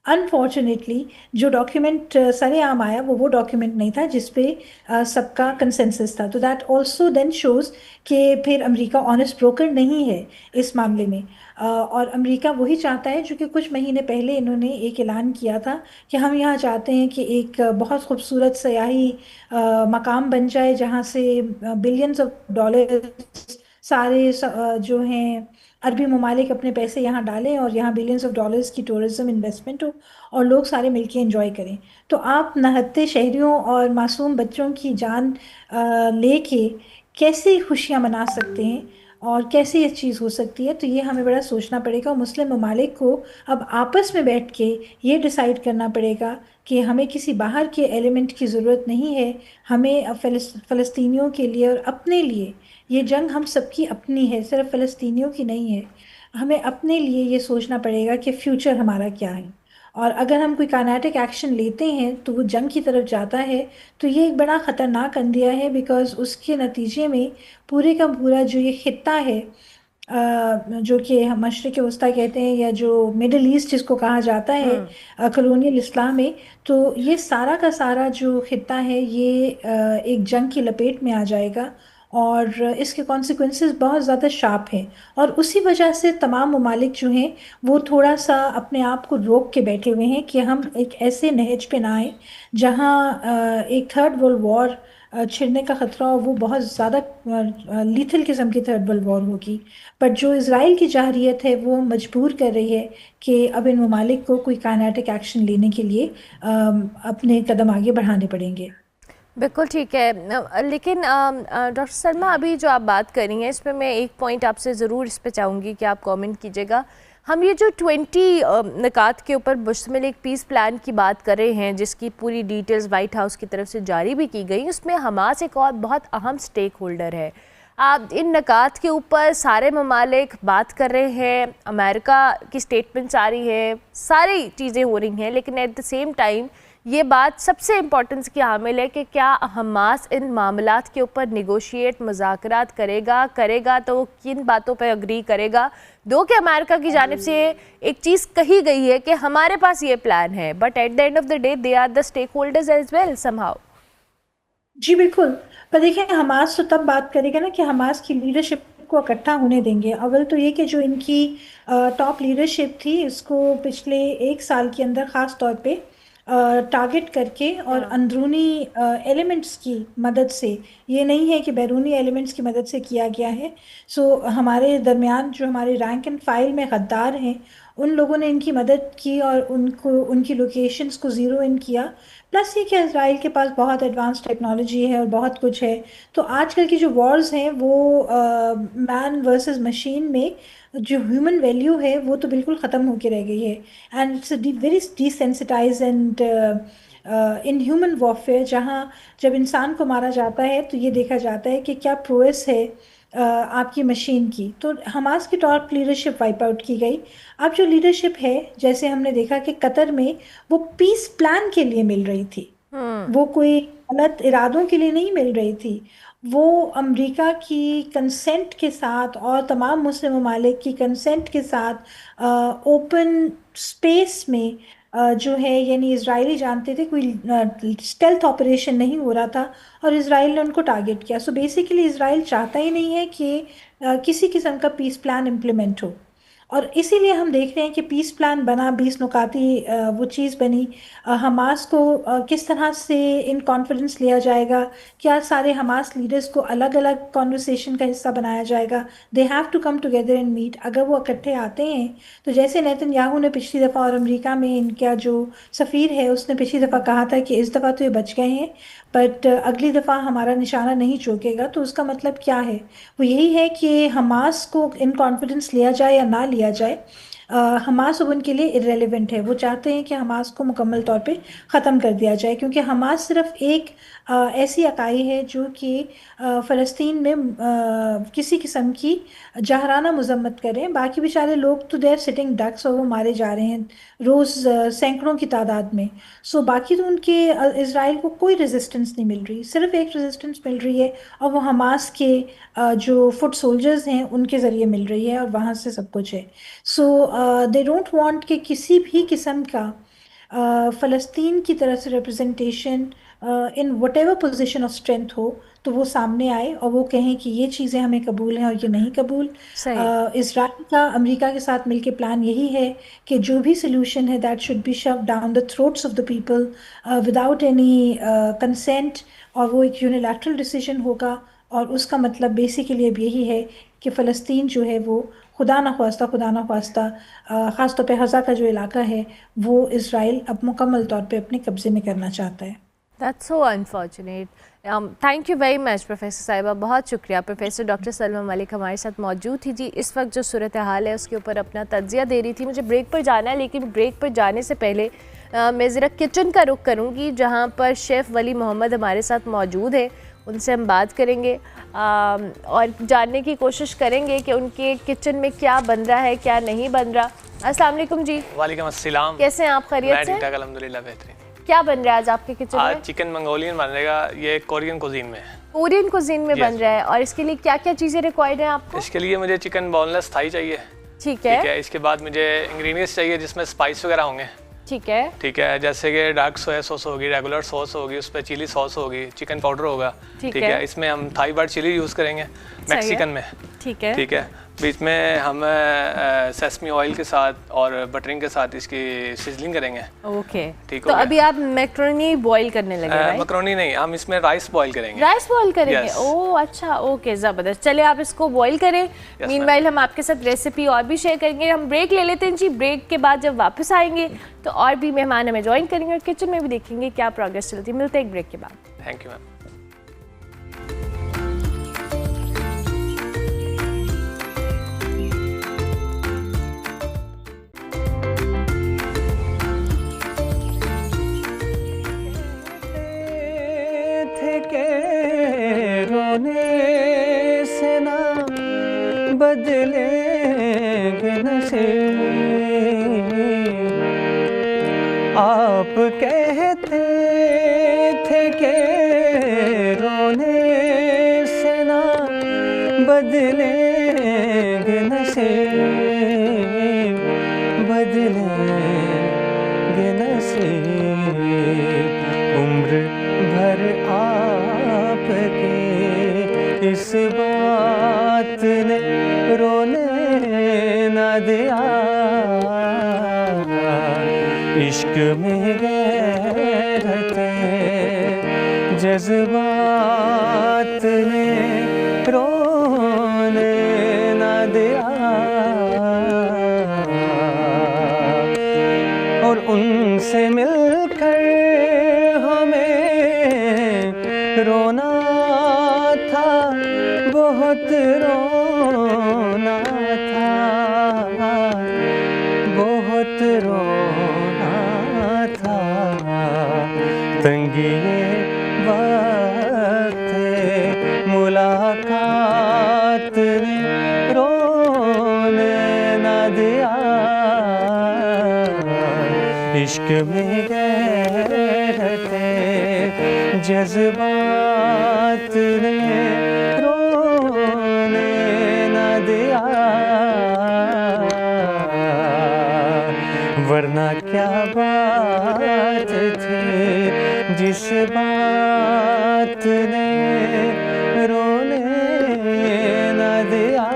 अनफॉर्चुनेटली जो डॉक्यूमेंट सरेआम आया वो डॉक्यूमेंट नहीं था जिसपे सबका कंसेंसस था। तो दैट ऑल्सो देन शोज़ कि फिर अमेरिका ऑनेस्ट ब्रोकर नहीं है इस मामले में। और अमेरिका वही चाहता है जो कि कुछ महीने पहले इन्होंने एक ऐलान किया था कि हम यहाँ चाहते हैं कि एक बहुत खूबसूरत सयाही मकाम बन जाए जहाँ से बिलियंस ऑफ डॉलर सारे जो हैं अरबी ममालिक अपने पैसे यहाँ डालें और यहाँ बिलियंस ऑफ डॉलर्स की टूरिज्म इन्वेस्टमेंट हो और लोग सारे मिलके एंजॉय करें। तो आप नहत्ते शहरियों और मासूम बच्चों की जान लेके कैसे खुशियाँ मना सकते हैं और कैसे ये चीज़ हो सकती है। तो ये हमें बड़ा सोचना पड़ेगा और मुस्लिम ममालिक को अब आपस में बैठ के ये डिसाइड करना पड़ेगा कि हमें किसी बाहर के एलिमेंट की ज़रूरत नहीं है। हमें फ़लस्तीनियों के लिए और अपने लिए, ये जंग हम सबकी अपनी है, सिर्फ फ़लस्तीनियों की नहीं है। हमें अपने लिए ये सोचना पड़ेगा कि फ्यूचर हमारा क्या है और अगर हम कोई काइनेटिक एक्शन लेते हैं तो वो जंग की तरफ जाता है। तो ये एक बड़ा ख़तरनाक अंदिया है बिकॉज़ उसके नतीजे में पूरे का पूरा जो ये खित्ता है जो कि हम मशरिक़ वस्ता कहते हैं या जो मिडल ईस्ट जिसको कहा जाता है कॉलोनियल इस्लाम में, तो ये सारा का सारा जो खित्ता है ये एक जंग की लपेट में आ जाएगा और इसके कॉन्सिक्वेंसेस बहुत ज़्यादा शार्प हैं। और उसी वजह से तमाम ममालिक जो हैं वो थोड़ा सा अपने आप को रोक के बैठे हुए हैं कि हम एक ऐसे नहज पे ना आए जहाँ एक थर्ड वर्ल्ड वॉर छिड़ने का ख़तरा हो, वो बहुत ज़्यादा लीथल किस्म की थर्ड वर्ल्ड वॉर होगी। बट जो इज़राइल की जाहरियत है वो मजबूर कर रही है कि अब इन ममालिक को कोई काइनेटिक एक्शन लेने के लिए अपने कदम आगे बढ़ाने पड़ेंगे। बिल्कुल ठीक है। लेकिन डॉक्टर सलमा अभी जो आप बात कर रही हैं इसमें मैं एक पॉइंट आपसे ज़रूर इस पे चाहूँगी कि आप कमेंट कीजिएगा। हम ये जो 20 निकात के ऊपर मुश्तमिल एक पीस प्लान की बात कर रहे हैं जिसकी पूरी डिटेल्स वाइट हाउस की तरफ से जारी भी की गई, उसमें हमास एक और बहुत अहम स्टेक होल्डर है। आप इन निकात के ऊपर सारे ममालिक बात कर रहे हैं, अमेरिका की स्टेटमेंट्स आ रही है, सारी चीज़ें हो रही हैं, लेकिन एट द सेम टाइम ये बात सबसे इम्पोर्टेंस की हामिल है कि क्या हमास इन मामलात के ऊपर निगोशिएट मुज़ाकरात करेगा तो किन बातों पर अग्री करेगा। दो कि अमेरिका की जानिब से एक चीज़ कही गई है कि हमारे पास ये प्लान है, but at the end of the day they are the stakeholders as well somehow. जी बिल्कुल, पर देखिए हमास तो तब बात करेगा ना कि हमास की लीडरशिप को इकट्ठा होने देंगे। अव्वल तो ये कि जो इनकी टॉप लीडरशिप थी इसको पिछले 1 साल के अंदर ख़ास तौर पे टारगेट करके और अंदरूनी एलिमेंट्स की मदद से, ये नहीं है कि बैरूनी एलिमेंट्स की मदद से किया गया है। सो हमारे दरमियान जो हमारे रैंक एंड फाइल में गद्दार हैं उन लोगों ने इनकी मदद की और उनको उनकी लोकेशंस को ज़ीरो इन किया। प्लस ये कि इज़राइल के पास बहुत एडवांस टेक्नोलॉजी है और बहुत कुछ है। तो आजकल की जो वॉर्स हैं वो मैन वर्सेस मशीन में जो ह्यूमन वैल्यू है वो तो बिल्कुल ख़त्म होकर रह गई है। And it's very desensitise and in human warfare, जहाँ जब इंसान को मारा जाता है तो ये देखा जाता है कि क्या प्रोएस है आपकी मशीन की। तो हमास की टॉप लीडरशिप वाइप आउट की गई। अब जो लीडरशिप है जैसे हमने देखा कि कतर में वो पीस प्लान के लिए मिल रही थी, वो कोई गलत इरादों के लिए नहीं मिल रही थी, वो अमेरिका की कंसेंट के साथ और तमाम मुस्लिम ममालिक की कंसेंट के साथ ओपन स्पेस में जो है, यानी इजरायली जानते थे कोई स्टेल्थ ऑपरेशन नहीं हो रहा था और इसराइल ने उनको टारगेट किया। सो बेसिकली इसराइल चाहता ही नहीं है कि किसी किस्म का पीस प्लान इम्प्लीमेंट हो, और इसीलिए हम देख रहे हैं कि पीस प्लान बना, 20 नुकाती वो चीज़ बनी। हमास को किस तरह से इन कॉन्फ्रेंस लिया जाएगा, क्या सारे हमास लीडर्स को अलग अलग कॉन्वर्सेशन का हिस्सा बनाया जाएगा, they have to come together and meet. अगर वो इकट्ठे आते हैं तो जैसे नेतन्याहू ने पिछली दफ़ा, और अमेरिका में इनका जो सफ़ीर है उसने पिछली दफ़ा कहा था कि इस दफ़ा तो ये बच गए हैं बट अगली दफ़ा हमारा निशाना नहीं चूकेगा, तो उसका मतलब क्या है? वो यही है कि हमास को इन कॉन्फिडेंस लिया जाए या ना लिया जाए, हमास अब उनके लिए इरेलीवेंट है। वो चाहते हैं कि हमास को मुकम्मल तौर पे ख़त्म कर दिया जाए, क्योंकि हमास सिर्फ एक ऐसी इकाई है जो कि फ़लस्तीन में किसी किस्म की जहराना मजम्मत करें। बाकी बेचारे लोग तो देर सिटिंग डक्स और वो मारे जा रहे हैं रोज़ सैकड़ों की तादाद में। सो बाकी तो उनके इसराइल को कोई रेजिस्टेंस नहीं मिल रही, सिर्फ एक रेजिस्टेंस मिल रही है और वो हमास के जो फुट सोल्जर्स हैं उनके ज़रिए मिल रही है और वहाँ से सब कुछ है। सो दे डोंट वांट कि किसी भी किस्म का फ़लस्तीन की तरफ से representation in what ever position of strength हो तो वो सामने आए और वो कहें कि ये चीज़ें हमें कबूल हैं और ये नहीं कबूल। इसराइल का अमेरिका के साथ मिलके प्लान यही है कि जो भी सोल्यूशन है दैट शुड बी शव down the throats of the people without any consent, और वो एक यूनिलैटरल डिसीजन होगा। और उसका मतलब बेसिकली अब यही है कि फ़लस्तीन जो है वो खुदा न ख्वास्ता ख़ास तौर पे हज़ा का जो इलाका है वो इसराइल अब मुकम्मल तौर पे अपने कब्ज़े में करना चाहता है। That's so unfortunate. Thank you very much professor साहिबा, बहुत शुक्रिया। प्रोफेसर डॉक्टर सलमा मलिक हमारे साथ मौजूद थी जी। इस वक्त जो सूरत हाल है उसके ऊपर अपना तज्जिया दे रही थी। मुझे ब्रेक पर जाना है, लेकिन ब्रेक पर जाने से पहले मैं ज़रा किचन का रुख करूँगी, जहाँ पर शेफ़ वली मोहम्मद हमारे साथ मौजूद है। उनसे हम बात करेंगे और जानने की कोशिश करेंगे कि उनके किचन में क्या बन रहा है, क्या नहीं बन रहा। अस्सलाम वालेकुम जी। वालेकुम अस्सलाम। कैसे हैं आप? खैरियत से? मैं ठीक ठाक अल्हम्दुलिल्लाह, बेहतरीन। क्या बन रहा है आज आपके किचन में? आज चिकन मंगोलियन बनेगा, ये कोरियन कुजीन में है। कोरियन कुजीन में बन रहा है। और इसके लिए क्या क्या चीज़ें रिक्वायर्ड हैं आपको? इसके लिए मुझे चिकन बोनलेस थाई चाहिए। ठीक है। इसके बाद मुझे इंग्रेडिएंट्स चाहिए जिसमें स्पाइस वगैरह होंगे। ठीक है। जैसे कि डार्क सोया सॉस होगी, रेगुलर सॉस होगी, उस पर चिली सॉस होगी, चिकन पाउडर होगा। ठीक है। इसमें हम थाई बर्ड चिली यूज़ करेंगे मैक्सिकन में। ठीक है। बीच में हम सेसमी ऑयल के साथ और बटरिंग के साथ इसकी सिजलिंग करेंगे। ओके। ठीक है। तो अभी आप मैक्रोनी बॉईल करने लगे हैं? मैक्रोनी नहीं, हम इसमें राइस बॉईल करेंगे। राइस बॉईल करेंगे? ओह अच्छा, ओके, ज़बरदस्त। चलिए आप इसको बॉईल करें। मीनवाइल हम आपके साथ रेसिपी और भी शेयर करेंगे। हम ब्रेक ले लेते हैं जी। ब्रेक के बाद जब वापस आएंगे तो और भी मेहमान हमें ज्वाइन करेंगे और किचन में भी देखेंगे क्या प्रोग्रेस चलती है। मिलते हैं एक ब्रेक के बाद। Thank you ma'am. से ना बदलेंगे नसीब, आप कहते थे कि रोने से ना बदलेंगे नसीब, बदलेंगे नसीब, उम्र भर आपके इस बात ने रोने न दिया, इश्क में गैरत जज्बात ने रोने न दिया, और उनसे मिलकर हमें रोना था, बहुत रोना था, बहुत रोना था, तंगी वक्त मुलाकात ने रोने न दिया, इश्क में गैरत जज्बात ने रोने न दिया, वरना क्या बात थी जिस बात ने रोने न दिया।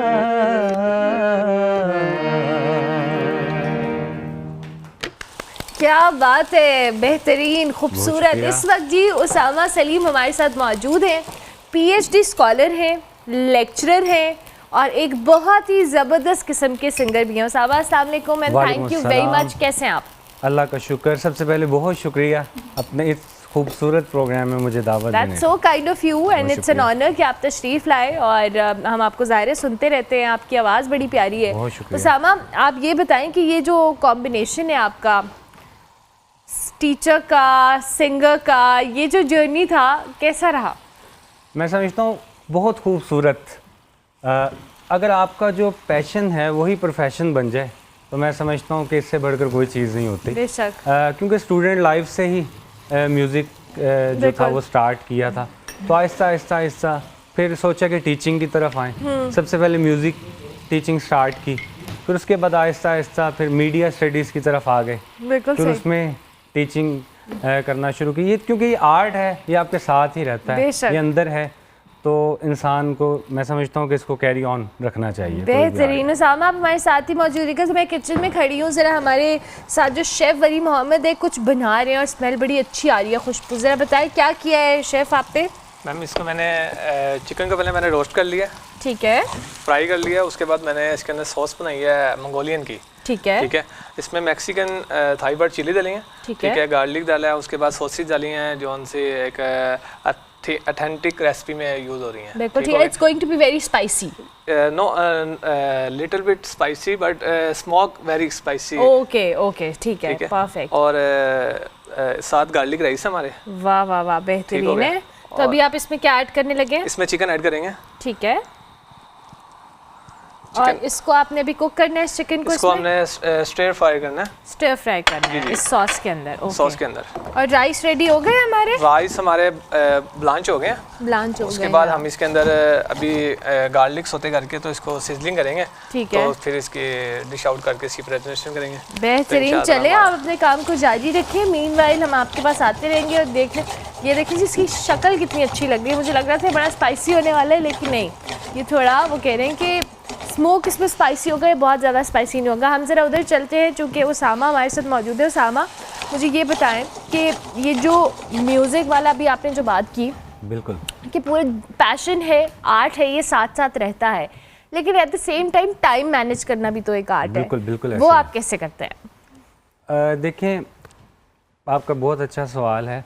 क्या बात है, बेहतरीन, खूबसूरत। इस वक्त जी उसामा सलीम हमारे साथ मौजूद हैं, पीएचडी स्कॉलर हैं, लेक्चरर हैं और एक बहुत ही ज़बरदस्त किस्म के सिंगर भी हैं। उसामा, अस्सलाम वालेकुम and thank you very much. कैसे हैं आप? अल्लाह का शुक्र। सबसे पहले बहुत शुक्रिया अपने इस खूबसूरत प्रोग्राम में मुझे दावत देने। That's so kind of you and it's an honor कि आप तशरीफ़ लाए और हम आपको ज़ाहिर सुनते रहते हैं, आपकी आवाज़ बड़ी प्यारी है। उसामा, आप ये बताएं कि ये जो कॉम्बिनेशन है आपका टीचर का, सिंगर का, ये जो जर्नी था कैसा रहा? मैं समझता हूँ बहुत खूबसूरत। अगर आपका जो पैशन है वही प्रोफेशन बन जाए तो मैं समझता हूँ कि इससे बढ़कर कोई चीज़ नहीं होती। बेशक। क्योंकि स्टूडेंट लाइफ से ही म्यूज़िक जो था वो स्टार्ट किया था, तो आहिस्ता आहिस्ता आहिस्ता फिर सोचा कि टीचिंग की तरफ आएँ। सबसे पहले म्यूज़िक टीचिंग स्टार्ट की, फिर उसके बाद आहिस्ता आहिस्ता फिर मीडिया स्टडीज़ की तरफ आ गए, फिर उसमें टीचिंग करना शुरू की। ये क्योंकि ये आर्ट है, ये आपके साथ ही रहता है, ये अंदर है, तो इंसान को मैं समझता हूँ कि इसको कैरी ऑन रखना चाहिए। बेहतरीन। उसामा, आप हमारे साथ ही मौजूद है। मैं किचन में खड़ी हूँ, ज़रा हमारे साथ जो शेफ़ वली मोहम्मद है कुछ बना रहे हैं और स्मेल बड़ी अच्छी आ रही है, खुशबू। ज़रा बताएं क्या किया है शेफ़ आपने? मैम, इसको मैंने चिकन को पहले मैंने रोस्ट कर लिया, ठीक है, फ्राई कर लिया। उसके बाद मैंने इसके अंदर सॉस बनाई है मंगोलियन की, ठीक है, ठीक है। इसमें मैक्सिकन थाई बर्ड चिली डाली है, ठीक है, गार्लिक डाला है, उसके बाद सॉसेज डाली हैं जो उनसे एक ऑथेंटिक रेसिपी में यूज़ हो रही हैं। बिल्कुल ठीक है। It's going to be very spicy. No, little bit spicy but smoke very spicy. Okay okay, ठीक है, परफेक्ट। और साथ गार्लिक राइस हमारे। वाह वाह वाह, बेहतरीन है। तो अभी आप इसमें क्या ऐड करने लगे? इसमें चिकन ऐड करेंगे, ठीक है। और इसको आपने अभी कुक करना है इस चिकन को? इसको हमने स्टर फ्राई करना है, स्टर फ्राई करना है इस सॉस के अंदर। ओके, सॉस के अंदर। और राइस रेडी हो गए हमारे? राइस हमारे ब्लांच हो गए, ब्लांच हो गए। उसके बाद हम इसके अंदर अभी गार्लिक सोते करके तो इसको सिजलिंग करेंगे, ठीक है, तो फिर इसकी डिश आउट करके इसकी प्रेजेंटेशन करेंगे। बेहतरीन। चले आप अपने काम को जारी रखिए, मीनवाइल हम आपके पास आते रहेंगे और देख लें। ये देखिए जिसकी शक्ल कितनी अच्छी लग रही है। मुझे लग रहा था बड़ा स्पाइसी होने वाला है, लेकिन नहीं, ये थोड़ा वो कह रहे हैं कि स्मोक इसमें स्पाइसी होगा, ये बहुत ज़्यादा स्पाइसी नहीं होगा। हम ज़रा उधर चलते हैं चूँकि उसामा हमारे साथ मौजूद है। उसामा, मुझे ये बताएं कि ये जो म्यूज़िक वाला भी आपने जो बात की, बिल्कुल, कि पूरे पैशन है, आर्ट है, ये साथ साथ रहता है, लेकिन at the same time manage करना भी तो एक आर्ट है। बिल्कुल बिल्कुल। वो आप कैसे करते हैं? देखें, आपका बहुत अच्छा सवाल है,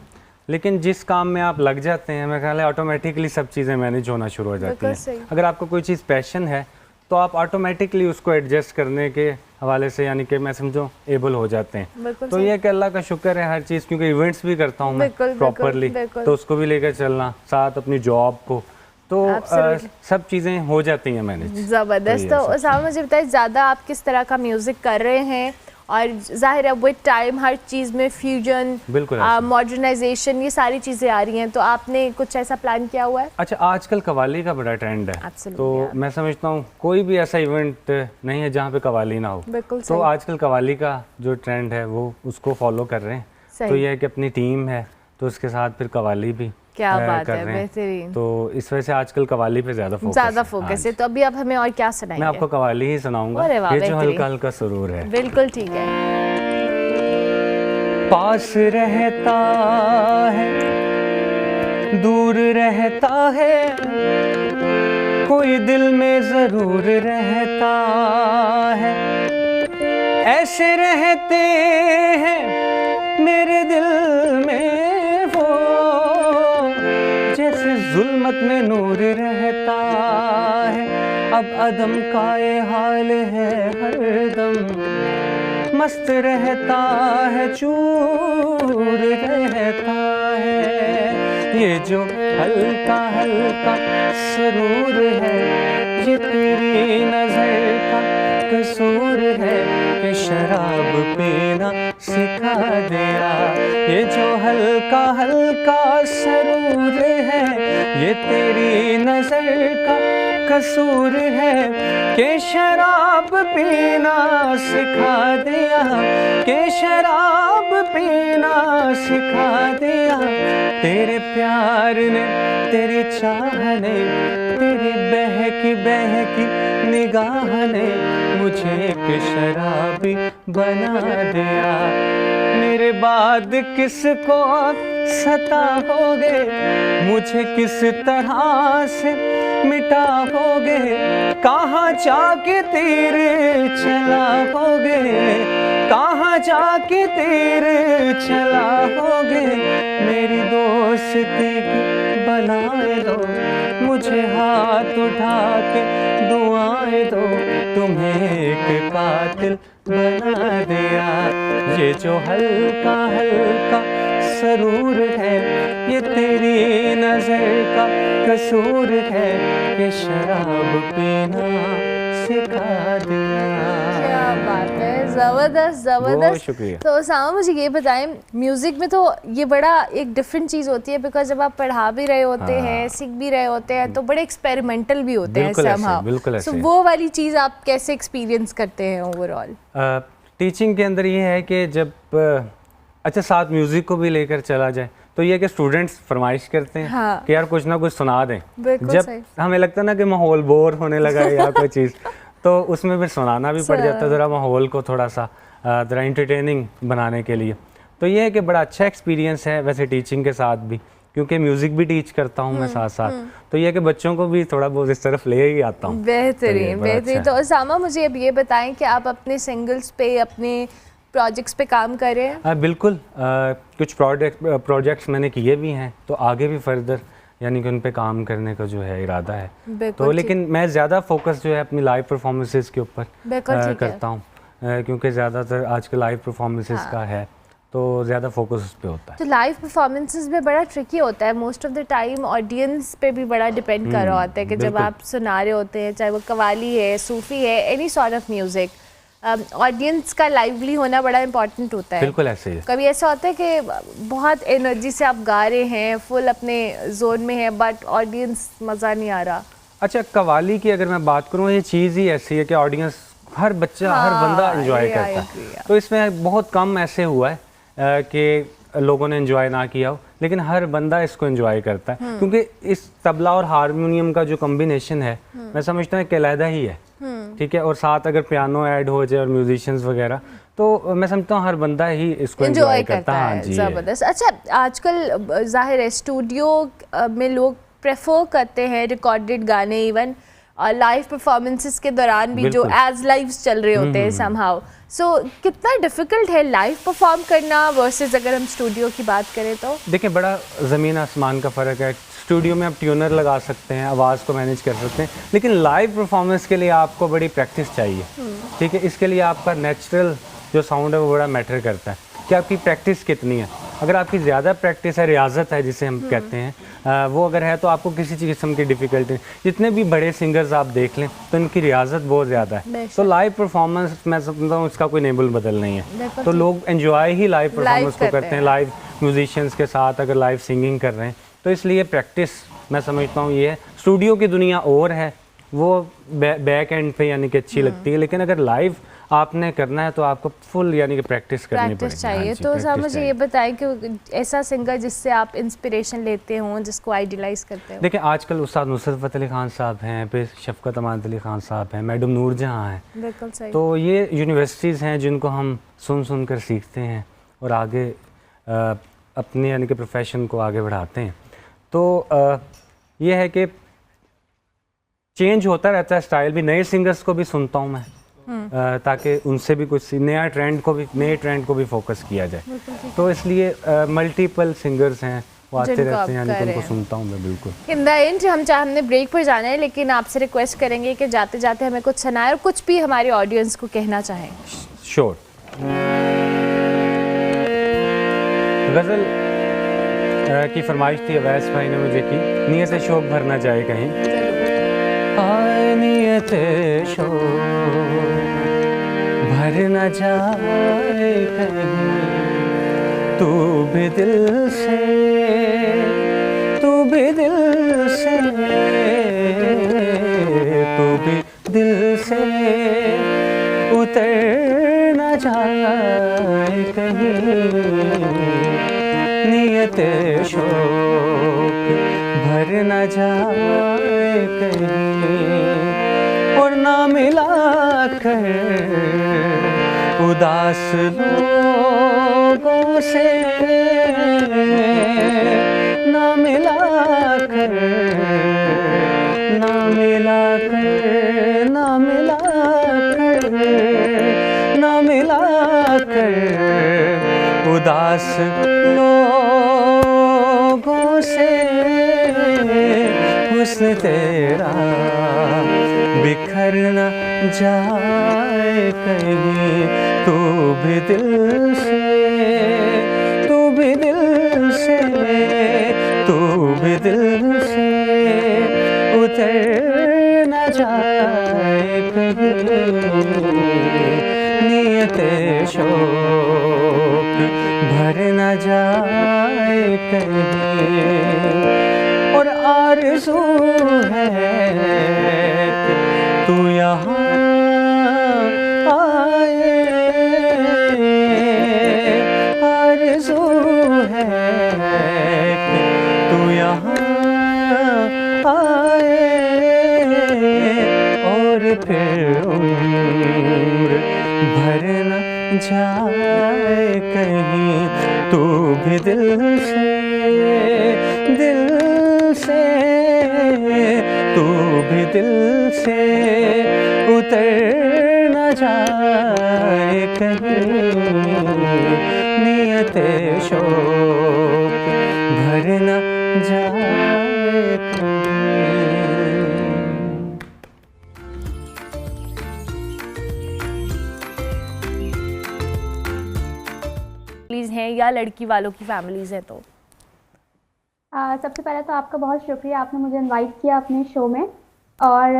लेकिन जिस काम में आप लग जाते हैं मेरा ख्याल है ऑटोमेटिकली सब चीज़ें मैनेज होना शुरू हो जाती हैं। अगर आपको कोई चीज़ पैशन है तो आप ऑटोमेटिकली उसको एडजस्ट करने के हवाले से यानी कि मैं समझो एबल हो जाते हैं। तो ये कि अल्लाह का शुक्र है हर चीज़, क्योंकि इवेंट्स भी करता हूँ मैं प्रॉपरली, तो उसको भी लेकर चलना, साथ अपनी जॉब को, तो सब चीज़ें हो जाती हैं मैनेज। ज़बरदस्त। तो उसामा, मुझे बताइए ज़्यादा आप किस तरह का म्यूज़िक कर रहे हैं? और ज़ाहिर है विद टाइम हर चीज़ में फ्यूजन, मॉडर्नाइजेशन, ये सारी चीज़ें आ रही हैं, तो आपने कुछ ऐसा प्लान किया हुआ है? अच्छा, आजकल कव्वाली का बड़ा ट्रेंड है, तो मैं समझता हूँ कोई भी ऐसा इवेंट नहीं है जहाँ पे कव्वाली ना हो। तो आजकल कव्वाली का जो ट्रेंड है वो उसको फॉलो कर रहे हैं। तो यह है कि अपनी टीम है तो उसके साथ फिर कव्वाली भी क्या बात है, बेहतरीन। तो इस वजह से आजकल कव्वाली पे ज़्यादा फोकस है। तो अभी आप हमें और क्या सुनाएंगे? मैं आपको कव्वाली ही सुनाऊंगा, ये जो हल्का हल्का सुरूर है। बिल्कुल ठीक है। पास रहता है, दूर रहता है, कोई दिल में जरूर रहता है। ऐसे रहते हैं मेरे दिल में वो, जैसे जुल्मत में नूर रहता है। अब अदम का ये हाल है हरदम, मस्त रहता है, चूर रहता है। ये जो हल्का हल्का सुरूर है, ये तेरी नजर का कसूर है। कि शराब पीना सिखा दिया। ये जो हल्का हल्का सरूर है ये तेरी नजर का कसूर है कि शराब पीना सिखा दिया, कि शराब पीना सिखा दिया। तेरे प्यार ने, तेरी चाह ने, तेरी बहकी बहकी निगाह ने मुझे एक शराबी बना दिया। मेरे बाद किसको सताओगे, मुझे किस तरह से मिटाओगे, कहाँ जाके तीर चलाओगे, कहाँ जाके तीर चलाओगे। मेरी दोस्ती की बनाए दो, मुझे हाथ उठा के दुआएं दो, तुम्हें एक कातिल बना दिया। ये जो हल्का हल्का सरूर है ये तेरी नजर का कसूर है, ये शराब पीना सिखा दिया। क्या बात है, ज़बरदस्त ज़बरदस्त। शुक्रिया। तो सामा मुझे ये बताएं, म्यूज़िक में तो ये बड़ा एक डिफरेंट चीज़ होती है, बिकॉज जब आप पढ़ा भी रहे होते हैं, सीख भी रहे होते हैं, तो बड़े एक्सपेरिमेंटल भी होते हैं somehow। बिल्कुल ऐसे। So, वो वाली चीज़ आप कैसे एक्सपीरियंस करते हैं ओवरऑल? टीचिंग के अंदर ये है कि जब अच्छा साथ म्यूज़िक को भी लेकर चला जाए तो ये कि स्टूडेंट्स फरमाइश करते हैं हाँ। कि यार कुछ ना कुछ सुना दें। बिल्कुल सही। जब हमें लगता है ना कि माहौल बोर होने लगा है या कोई चीज़, तो उसमें फिर सुनाना भी पड़ जाता है ज़रा माहौल को थोड़ा सा ज़रा इंटरटेनिंग बनाने के लिए। तो ये है कि बड़ा अच्छा एक्सपीरियंस है वैसे टीचिंग के साथ भी, क्योंकि म्यूज़िक भी टीच करता हूँ मैं साथ साथ, तो ये है कि बच्चों को भी थोड़ा बहुत इस तरफ ले ही आता हूँ। बेहतरीन बेहतरीन। तो सामा मुझे अब ये बताएं कि आप अपने सिंगल्स पे, अपने प्रोजेक्ट्स पे काम कर रहे हैं? बिल्कुल, कुछ प्रोजेक्ट्स मैंने किए भी हैं, तो आगे भी फर्दर यानी कि उन पे काम करने का जो है इरादा है। तो लेकिन मैं ज़्यादा फोकस जो है अपनी लाइव परफॉर्मेंसेस के ऊपर करता हूँ, क्योंकि ज़्यादातर आजकल लाइव परफॉर्मेंसेस का है, तो ज़्यादा फोकस उस पर होता है। तो लाइव परफॉर्मेंसेस में बड़ा ट्रिकी होता है, most of the time audience पे भी बड़ा डिपेंड कर रहा होता है कि जब आप सुना रहे होते हैं, चाहे वो कवाली है, सूफी है, any sort of music, audience का लाइवली होना बड़ा इंपॉर्टेंट होता है। बिल्कुल ऐसे ही है। कभी ऐसा होता है कि बहुत एनर्जी से आप गा रहे हैं, फुल अपने जोन में है, बट ऑडियंस मज़ा नहीं आ रहा? अच्छा, कवाली की अगर मैं बात करूँ, ये चीज़ ही ऐसी है कि ऑडियंस हर बच्चा हर बंदा एंजॉय करता है, तो इसमें बहुत कम ऐसे हुआ है कि लोगों ने एंजॉय ना किया हो, लेकिन हर बंदा इसको एंजॉय करता है, क्योंकि इस तबला और हारमोनियम का जो कॉम्बिनेशन है मैं समझता हूँ कि अलहदा ही है, ठीक है। और साथ अगर पियानो ऐड हो जाए और म्यूजिशियंस वगैरह, तो मैं समझता हूँ हर बंदा ही इसको एंजॉय करता है। ज़बरदस्त। अच्छा, आजकल जाहिर है स्टूडियो में लोग प्रेफर करते हैं रिकॉर्डेड गाने, इवन लाइव परफॉर्मेंसेस के दौरान भी जो एज लाइव्स चल रहे होते हैं समहाउ। सो कितना डिफिकल्ट है लाइव परफॉर्म करना वर्सेस अगर हम स्टूडियो की बात करें तो? देखिए, बड़ा ज़मीन आसमान का फ़र्क है। स्टूडियो में आप ट्यूनर लगा सकते हैं, आवाज़ को मैनेज कर सकते हैं, लेकिन लाइव परफॉर्मेंस के लिए आपको बड़ी प्रैक्टिस चाहिए, ठीक है। इसके लिए आपका नेचुरल जो साउंड है वो बड़ा मैटर करता है कि आपकी प्रैक्टिस कितनी है। अगर आपकी ज़्यादा प्रैक्टिस है, रियाजत है जिसे हम कहते हैं, वो अगर है तो आपको किसी किस्म की डिफ़िकल्टी, जितने भी बड़े सिंगर्स आप देख लें तो इनकी रियाजत बहुत ज़्यादा है। तो लाइव परफॉर्मेंस मैं समझता हूँ इसका कोई नेबल बदल नहीं है, तो लोग एंजॉय ही लाइव परफॉर्मेंस को करते हैं, लाइव म्यूजिशियंस के साथ अगर लाइव सिंगिंग कर रहे हैं, तो इसलिए प्रैक्टिस मैं समझता हूँ ये है। स्टूडियो की दुनिया और है, वो बैक एंड पे यानी कि अच्छी लगती है, लेकिन अगर लाइव आपने करना है तो आपको फुल यानी कि प्रैक्टिस करनी पड़ेगी। चाहिए। तो साहब मुझे ये बताएं कि ऐसा सिंगर जिससे आप इंस्पिरेशन लेते हो, जिसको आइडियलाइज करते हो? देखिए, आजकल उस्ताद नुसरत फ़तेह अली खान साहब हैं, फिर शफ़क़त अमानत अली खान साहब हैं, मैडम नूर जहाँ हैं। बिल्कुल सही। तो ये यूनिवर्सिटीज़ हैं जिनको हम सुन कर सीखते हैं और आगे अपने यानी कि प्रोफेशन को आगे बढ़ाते हैं। तो ये है कि चेंज होता रहता है स्टाइल भी, नए सिंगर्स को भी सुनता हूँ मैं, ताकि उनसे भी कुछ नए ट्रेंड को भी फोकस किया जाए। तो इसलिए मल्टीपल सिंगर्स हैं वो आते रहते हैं, यानी कि उनको सुनता हूँ मैं। बिल्कुल। इन द एंड हमने ब्रेक पर जाना है, लेकिन आपसे रिक्वेस्ट करेंगे कि जाते जाते हमें कुछ सुनाएं और कुछ भी हमारे ऑडियंस को कहना चाहें। श्योर। गज़ल की फरमाइश थी अवैस भाई ने मुझे की, नीयत शौक भरना जाए कहीं। नियत शौक भर भर न जाए कहीं, तू भी दिल से, तू भी दिल से, तू भी दिल से उतर न जाए कहीं, नियत शौक भर न जाए कहीं, और ना मिला कर उदास लोगों से, ना मिला कर, ना मिला कर, ना मिला कर, ना मिला कर उदास लोगों से, हुस्न तेरा बिखर न जाए कहीं, तू भी दिल से, तू भी दिल से, तू भी दिल से उतर न जाए कहीं, नियत शौक भर न जाए कहीं, और आरज़ू है तू यहाँ आए, आरज़ू है तू यहाँ आए, और फिर उम्र भर न जाए कहीं, तू भी दिल से, दिल से, तू भी दिल से उतर न जाए कहीं, नियत शौक भर न जाए कहीं। हैं या लड़की वालों की फैमिलीज हैं तो सबसे पहले तो आपका बहुत शुक्रिया, आपने मुझे इनवाइट किया अपने शो में। और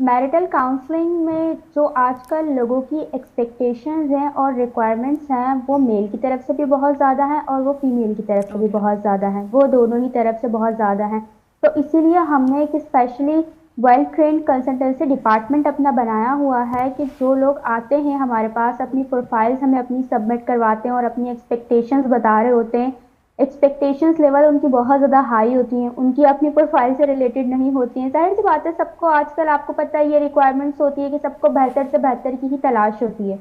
मैरिटल काउंसलिंग में जो आजकल लोगों की एक्सपेक्टेशंस हैं और रिक्वायरमेंट्स हैं वो मेल की तरफ से भी बहुत ज़्यादा हैं और वो फीमेल की तरफ से भी बहुत ज़्यादा हैं, वो दोनों ही तरफ से बहुत ज़्यादा हैं। तो इसीलिए हमने एक specially well trained consultancy department अपना बनाया हुआ है कि जो लोग आते हैं हमारे पास अपनी प्रोफाइल्स हमें अपनी सबमिट करवाते हैं और अपनी एक्सपेक्टेशंस बता रहे होते हैं। एक्सपेक्टेशंस लेवल उनकी बहुत ज़्यादा हाई होती हैं, उनकी अपनी प्रोफाइल से रिलेटेड नहीं होती हैं। जाहिर सी बात है, सबको आजकल आपको पता है ये रिक्वायरमेंट्स होती है कि सबको बेहतर से बेहतर की ही तलाश होती है,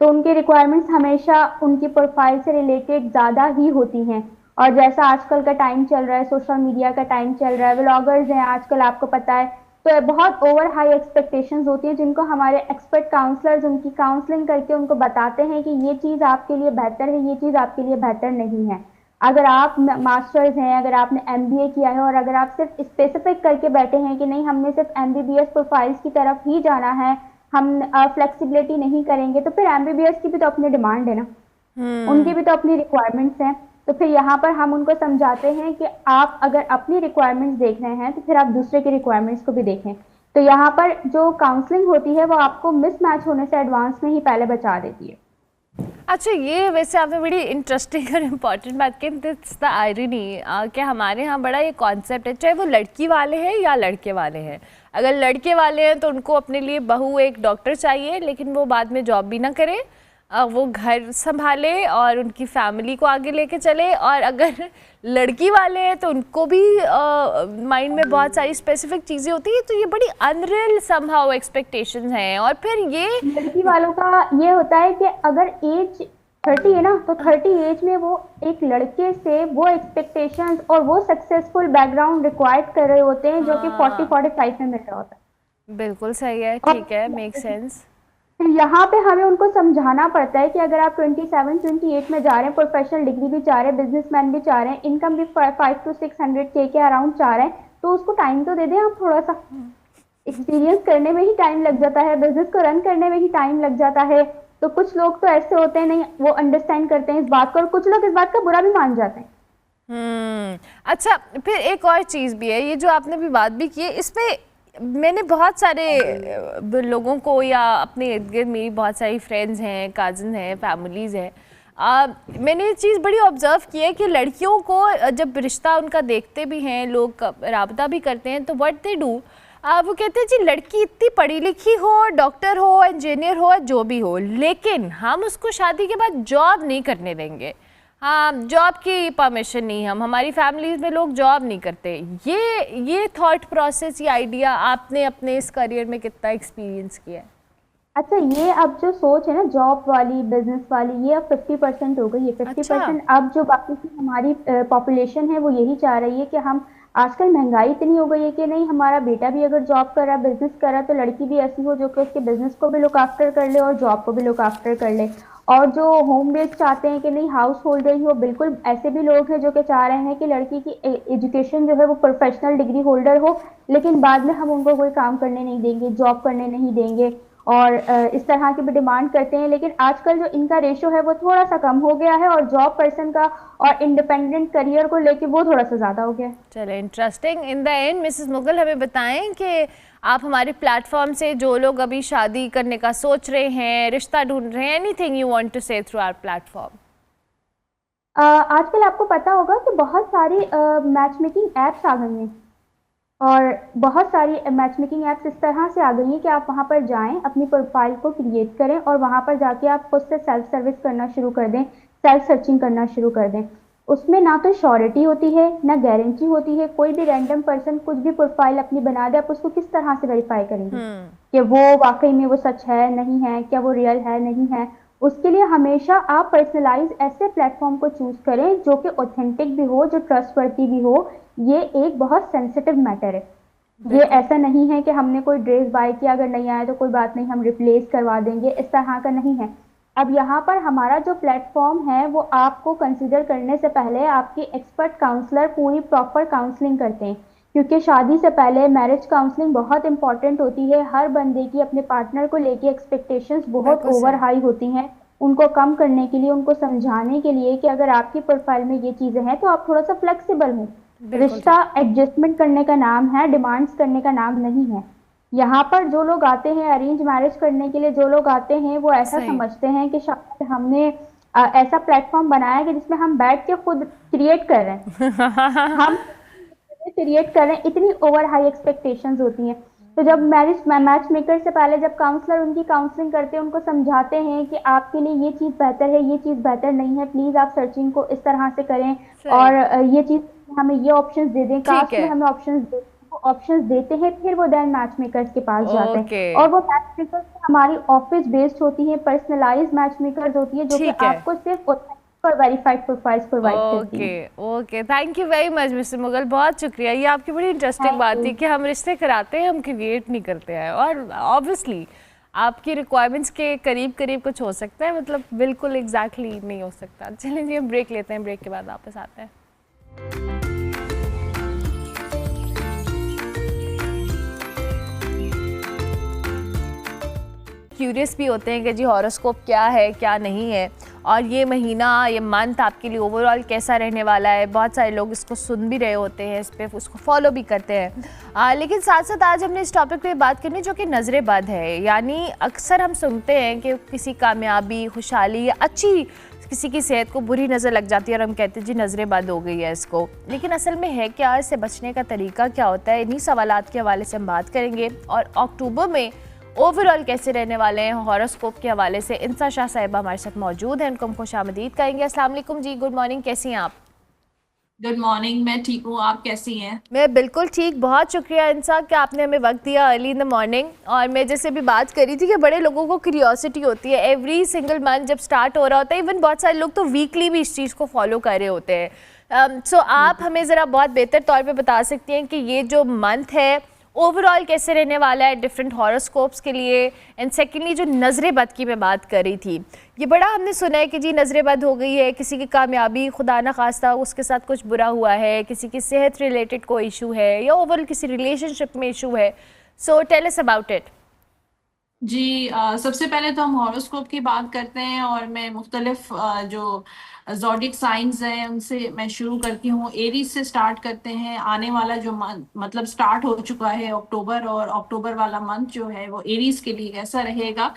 तो उनकी रिक्वायरमेंट्स हमेशा उनकी प्रोफाइल से रिलेटेड ज़्यादा ही होती हैं। और जैसा आजकल का टाइम चल रहा है, सोशल मीडिया का टाइम चल रहा है, व्लॉगर्स हैं आजकल आपको पता है, तो बहुत ओवर हाई एक्सपेक्टेशंस होती हैं जिनको हमारे एक्सपर्ट काउंसलर्स उनकी काउंसलिंग करके उनको बताते हैं कि ये चीज़ आपके लिए बेहतर है, ये चीज़ आपके लिए बेहतर नहीं है। अगर आप मास्टर्स हैं, अगर आपने MBA किया है और अगर आप सिर्फ स्पेसिफिक करके बैठे हैं कि नहीं हमने सिर्फ MBBS प्रोफाइल्स की तरफ ही जाना है, हम फ्लेक्सिबिलिटी नहीं करेंगे, तो फिर MBBS की भी तो अपनी डिमांड है ना, उनकी भी तो अपनी रिक्वायरमेंट्स हैं। तो फिर यहाँ पर हम उनको समझाते हैं कि आप अगर अपनी रिक्वायरमेंट्स देख रहे हैं तो फिर आप दूसरे की रिक्वायरमेंट्स को भी देखें। तो यहाँ पर जो काउंसलिंग होती है वो आपको मिसमैच होने से एडवांस में ही पहले बचा देती है। अच्छा, ये वैसे आपने बड़ी इंटरेस्टिंग और इम्पॉर्टेंट बात की। दिट्स द आयरनी कि हमारे यहाँ बड़ा ये कॉन्सेप्ट है, चाहे वो लड़की वाले हैं या लड़के वाले हैं। अगर लड़के वाले हैं तो उनको अपने लिए बहू एक डॉक्टर चाहिए, लेकिन वो बाद में जॉब भी ना करे, वो घर संभाले और उनकी फैमिली को आगे लेके चले। और अगर लड़की वाले हैं तो उनको भी माइंड में बहुत सारी स्पेसिफिक चीज़ें होती हैं, तो ये बड़ी अनरियल समहाउ एक्सपेक्टेशंस हैं। और फिर ये लड़की वालों का ये होता है कि अगर एज 30 है ना, तो 30 एज में वो एक लड़के से वो एक्सपेक्टेशंस और वो सक्सेसफुल बैकग्राउंड रिक्वायर्ड कर रहे होते हैं जो कि 40-45 में मिल रहा होता है। बिल्कुल सही है, ठीक है, मेक सेंस। यहाँ पे हमें उनको समझाना पड़ता है कि अगर आप 27-28 में जा रहे हैं, प्रोफेशनल डिग्री भी चाह रहे हैं, बिजनेसमैन भी चाह रहे हैं, इनकम भी 500 to 600K के अराउंड चाह रहे हैं, तो उसको टाइम तो दे दें आप। थोड़ा सा एक्सपीरियंस करने में ही टाइम लग जाता है, बिजनेस को रन करने में ही टाइम लग जाता है। तो कुछ लोग तो ऐसे होते हैं, नहीं वो अंडरस्टैंड करते हैं इस बात को, और कुछ लोग इस बात का बुरा भी मान जाते हैं। अच्छा, फिर एक और चीज़ भी है, ये जो आपने भी बात भी की है, इसमें मैंने बहुत सारे लोगों को या अपने इर्द गिर्द मेरी बहुत सारी फ्रेंड्स हैं, कज़न हैं, फैमिलीज़ हैं, मैंने ये चीज़ बड़ी ऑब्ज़र्व की है कि लड़कियों को जब रिश्ता उनका देखते भी हैं, लोग राबता भी करते हैं, तो व्हाट दे डू, वो कहते हैं जी लड़की इतनी पढ़ी लिखी हो, डॉक्टर हो, इंजीनियर हो, जो भी हो, लेकिन हम उसको शादी के बाद जॉब नहीं करने देंगे। हाँ, जॉब की परमिशन नहीं, हमारी फैमिलीज़ में लोग जॉब नहीं करते। ये थॉट प्रोसेस, ये आइडिया आपने अपने इस करियर में कितना एक्सपीरियंस किया है? अच्छा, ये अब जो सोच है ना जॉब वाली, बिजनेस वाली, ये अब 50% हो गई है। 50% अब जो बाकी की हमारी पॉपुलेशन है वो यही चाह रही है कि हम, आजकल महंगाई इतनी हो गई है कि नहीं, हमारा बेटा भी अगर जॉब कर रहा, बिजनेस कर रहा, तो लड़की भी ऐसी हो जो कि उसके बिजनेस को भी लुक आफ्टर कर ले और जॉब को भी लुक आफ्टर कर ले। और जो होम बेस्ड चाहते हैं कि नहीं, हाउस होल्डर ही हो, बिल्कुल ऐसे भी लोग हैं जो कि चाह रहे हैं कि लड़की की एजुकेशन जो है वो प्रोफेशनल डिग्री होल्डर हो, लेकिन बाद में हम उनको कोई काम करने नहीं देंगे, जॉब करने नहीं देंगे, और इस तरह की भी डिमांड करते हैं। लेकिन आजकल जो इनका रेशो है वो थोड़ा सा कम हो गया है, और जॉब पर्सन का और इंडिपेंडेंट करियर को लेके वो थोड़ा सा ज़्यादा हो गया है। चले, interesting. In the end Mrs Mughal हमें बताएं कि आप हमारे प्लेटफॉर्म से जो लोग अभी शादी करने का सोच रहे हैं, रिश्ता ढूंढ रहे हैं, एनीथिंग यू वांट टू से थ्रू आवर प्लेटफॉर्म? आजकल आपको पता होगा कि बहुत सारी मैच मेकिंग ऐप्स आ गई हैं, और बहुत सारी मैच मेकिंग ऐप्स इस तरह से आ गई हैं कि आप वहां पर जाएं, अपनी प्रोफाइल को क्रिएट करें, और वहां पर जाके आप खुद से सेल्फ सर्विस करना शुरू कर दें, सेल्फ सर्चिंग करना शुरू कर दें। उसमें ना तो श्योरिटी होती है, ना गारंटी होती है। कोई भी रैंडम पर्सन कुछ भी प्रोफाइल अपनी बना दे, आप उसको किस तरह से वेरीफाई करेंगे कि वो वाकई में वो सच है, नहीं है, क्या वो रियल है, नहीं है। उसके लिए हमेशा आप पर्सनलाइज ऐसे प्लेटफॉर्म को चूज करें जो कि ऑथेंटिक भी हो, जो ट्रस्टवर्दी भी हो। ये एक बहुत सेंसिटिव मैटर है। ये ऐसा नहीं है कि हमने कोई ड्रेस बाय किया, अगर नहीं आया तो कोई बात नहीं, हम रिप्लेस करवा देंगे, इस तरह का नहीं है। अब यहाँ पर हमारा जो प्लेटफॉर्म है वो आपको कंसिडर करने से पहले आपके एक्सपर्ट काउंसलर पूरी प्रॉपर काउंसलिंग करते हैं, क्योंकि शादी से पहले मैरिज काउंसलिंग बहुत इंपॉर्टेंट होती है। हर बंदे की अपने पार्टनर को लेके एक्सपेक्टेशंस बहुत ओवर हाई होती हैं। उनको कम करने के लिए, उनको समझाने के लिए कि अगर आपकी प्रोफाइल में ये चीज़ें हैं तो आप थोड़ा सा फ्लेक्सिबल हो। रिश्ता एडजस्टमेंट करने का नाम है, डिमांड्स करने का नाम नहीं है। यहाँ पर जो लोग आते हैं अरेंज मैरिज करने के लिए, जो लोग आते हैं वो ऐसा समझते हैं कि शायद हमने ऐसा प्लेटफॉर्म बनाया कि जिसमें हम बैठ के खुद क्रिएट कर रहे हैं हम क्रिएट कर रहे हैं। इतनी ओवर हाई एक्सपेक्टेशंस होती हैं। तो जब मैच मेकर से पहले जब काउंसलर उनकी काउंसलिंग करते हैं, उनको समझाते हैं कि आपके लिए ये चीज़ बेहतर है, ये चीज़ बेहतर नहीं है, प्लीज़ आप सर्चिंग को इस तरह से करें, और ये चीज़ हमें ये ऑप्शंस दे दें, कास्ट में हमें ऑप्शंस देते हैं, फिर वो देन मैच मेकर्स के पास जाते हैं। और वो मैच मेकर्स हमारी ऑफिस बेस्ड होती है, पर्सनलाइज्ड मैच मेकर्स होती है, जो कि आपको सिर्फ वेरीफाइड प्रोफाइल्स प्रोवाइड करती है। Okay, thank you very much mister Mughal, बहुत शुक्रिया। ये आपकी बड़ी इंटरेस्टिंग बात थी कि हम रिश्ते कराते हैं, हम क्रिएट नहीं करते हैं। और ऑब्वियसली आपकी रिक्वायरमेंट्स के करीब करीब कुछ हो सकता है, मतलब बिल्कुल एग्जैक्टली नहीं हो सकता। चलिए जी, हम ब्रेक लेते हैं, ब्रेक के बाद वापस आते हैं। क्यूरियस भी होते हैं कि जी हॉरोस्कोप क्या है, क्या नहीं है, और ये महीना, ये मंथ आपके लिए ओवरऑल कैसा रहने वाला है। बहुत सारे लोग इसको सुन भी रहे होते हैं, इस पर उसको फॉलो भी करते हैं। लेकिन साथ साथ आज हमने इस टॉपिक पे बात करनी जो कि नज़र बद है। यानी अक्सर हम सुनते हैं कि किसी कामयाबी, खुशहाली या अच्छी किसी की सेहत को बुरी नज़र लग जाती है और हम कहते हैं जी नज़र बद हो गई है इसको। लेकिन असल में है क्या, इससे बचने का तरीका क्या होता है, इन्हीं सवालात के हवाले से हम बात करेंगे। और अक्टूबर में ओवरऑल कैसे रहने वाले हैं हॉरोस्कोप के हवाले से इंसा शाह साहिबा हमारे साथ मौजूद हैं, उनको हम खुशामदीद कहेंगे। अस्सलाम वालेकुम जी, गुड मॉर्निंग, कैसी हैं आप? गुड मॉर्निंग, मैं ठीक हूँ, आप कैसी हैं? मैं बिल्कुल ठीक, बहुत शुक्रिया इंसा कि आपने हमें वक्त दिया अर्ली इन द मॉर्निंग। और मैं जैसे भी बात करी थी कि बड़े लोगों को क्यूरियोसिटी होती है, एवरी सिंगल मंथ जब स्टार्ट हो रहा होता है, इवन बहुत सारे लोग तो वीकली भी इस चीज़ को फॉलो कर रहे होते हैं। सो आप हमें ज़रा बहुत बेहतर तौर पर बता सकती हैं कि ये जो मंथ है ओवरऑल कैसे रहने वाला है डिफरेंट हॉरोस्कोप्स के लिए। एंड सेकेंडली जो नज़र बद की मैं बात कर रही थी, ये बड़ा हमने सुना है कि जी नज़र बद हो गई है, किसी की कामयाबी खुदा न खास्ता उसके साथ कुछ बुरा हुआ है, किसी की सेहत रिलेटेड कोई इशू है, या ओवरऑल किसी रिलेशनशिप में इशू है। So tell us about it. जी, सबसे पहले तो हम हॉरोस्कोप की बात करते हैं और मैं मुख्तलिफ जो ज़ोडिक साइंस हैं उनसे मैं शुरू करती हूँ। एरीज से स्टार्ट करते हैं। आने वाला जो मंथ मतलब स्टार्ट हो चुका है अक्टूबर, और अक्टूबर वाला मंथ जो है वो एरीज के लिए कैसा रहेगा।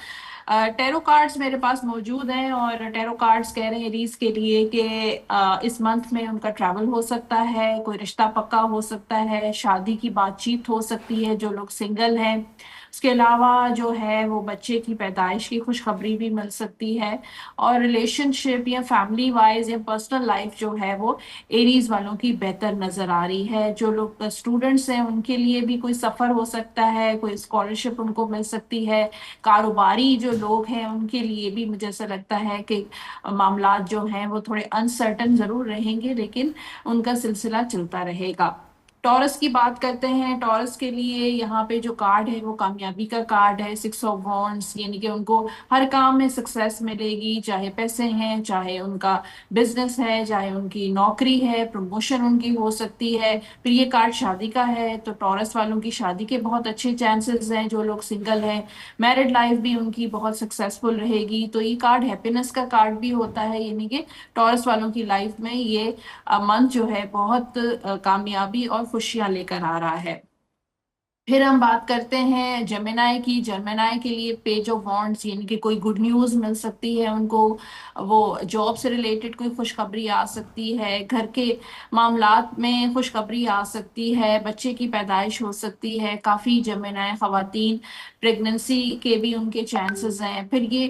टैरो कार्ड्स मेरे पास मौजूद हैं और टैरो कार्ड्स कह रहे हैं एरीज के लिए कि इस मंथ में उनका ट्रैवल हो सकता है, कोई रिश्ता पक्का हो सकता है, शादी की बातचीत हो सकती है जो लोग सिंगल हैं। उसके अलावा जो है वो बच्चे की पैदाइश की खुशखबरी भी मिल सकती है। और रिलेशनशिप या फैमिली वाइज या पर्सनल लाइफ जो है वो एरीज वालों की बेहतर नजर आ रही है। जो लोग स्टूडेंट्स हैं उनके लिए भी कोई सफर हो सकता है, कोई स्कॉलरशिप उनको मिल सकती है। कारोबारी जो लोग हैं उनके लिए भी मुझे ऐसा लगता है कि मामलात जो हैं वो थोड़े अनसर्टन जरूर रहेंगे, लेकिन उनका सिलसिला चलता रहेगा। टॉरस की बात करते हैं। टॉरस के लिए यहाँ पे जो कार्ड है वो कामयाबी का कार्ड है, 6 ऑफ वॉन्ड्स, यानी कि उनको हर काम में सक्सेस मिलेगी, चाहे पैसे हैं, चाहे उनका बिजनेस है, चाहे उनकी नौकरी है, प्रमोशन उनकी हो सकती है। फिर ये कार्ड शादी का है, तो टॉरस वालों की शादी के बहुत अच्छे चांसेस हैं। जो लोग सिंगल हैं, मैरिड लाइफ भी उनकी बहुत सक्सेसफुल रहेगी। तो ये कार्ड हैप्पीनेस का कार्ड भी होता है, यानी कि टॉरस वालों की लाइफ में ये मंथ जो है बहुत कामयाबी और खुशियां लेकर आ रहा है। फिर हम बात करते हैं जेमिनाई की। जेमिनाई के लिए पेज ऑफ वॉन्ड्स, यानी कि कोई गुड न्यूज़ मिल सकती है उनको। वो जॉब से रिलेटेड कोई खुशखबरी आ सकती है, घर के मामलात में खुशखबरी आ सकती है, बच्चे की पैदाइश हो सकती है। काफ़ी जेमिनाई खवातीन प्रेगनेंसी के भी उनके चांसेस हैं। फिर ये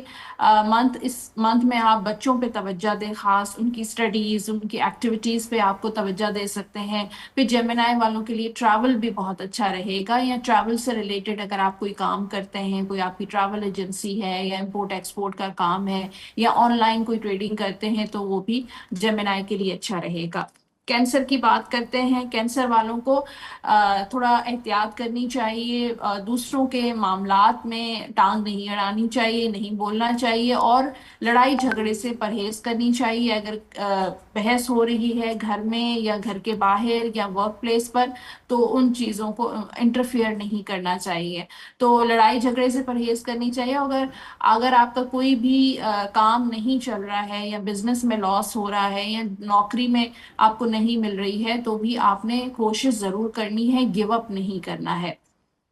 इस मंथ में आप बच्चों पे तवज्जो दें, खास उनकी स्टडीज़, उनकी एक्टिविटीज़ पे आपको तवज्जो दे सकते हैं। फिर जेमिनाई वालों के लिए ट्रैवल भी बहुत अच्छा रहेगा, या ट्रैवल से रिलेटेड अगर आप कोई काम करते हैं, कोई आपकी ट्रैवल एजेंसी है या इंपोर्ट एक्सपोर्ट का काम है या ऑनलाइन कोई ट्रेडिंग करते हैं, तो वो भी जेमिनाई के लिए अच्छा रहेगा। कैंसर की बात करते हैं। कैंसर वालों को थोड़ा एहतियात करनी चाहिए, दूसरों के मामलात में टांग नहीं अड़ानी चाहिए, नहीं बोलना चाहिए, और लड़ाई झगड़े से परहेज करनी चाहिए। अगर बहस हो रही है घर में या घर के बाहर या वर्क प्लेस पर, तो उन चीज़ों को इंटरफेयर नहीं करना चाहिए। तो लड़ाई झगड़े से परहेज करनी चाहिए। अगर अगर आपका कोई भी काम नहीं चल रहा है, या बिजनेस में लॉस हो रहा है, या नौकरी में आपको नहीं मिल रही है, तो भी आपने कोशिश जरूर करनी है, गिव अप नहीं करना है।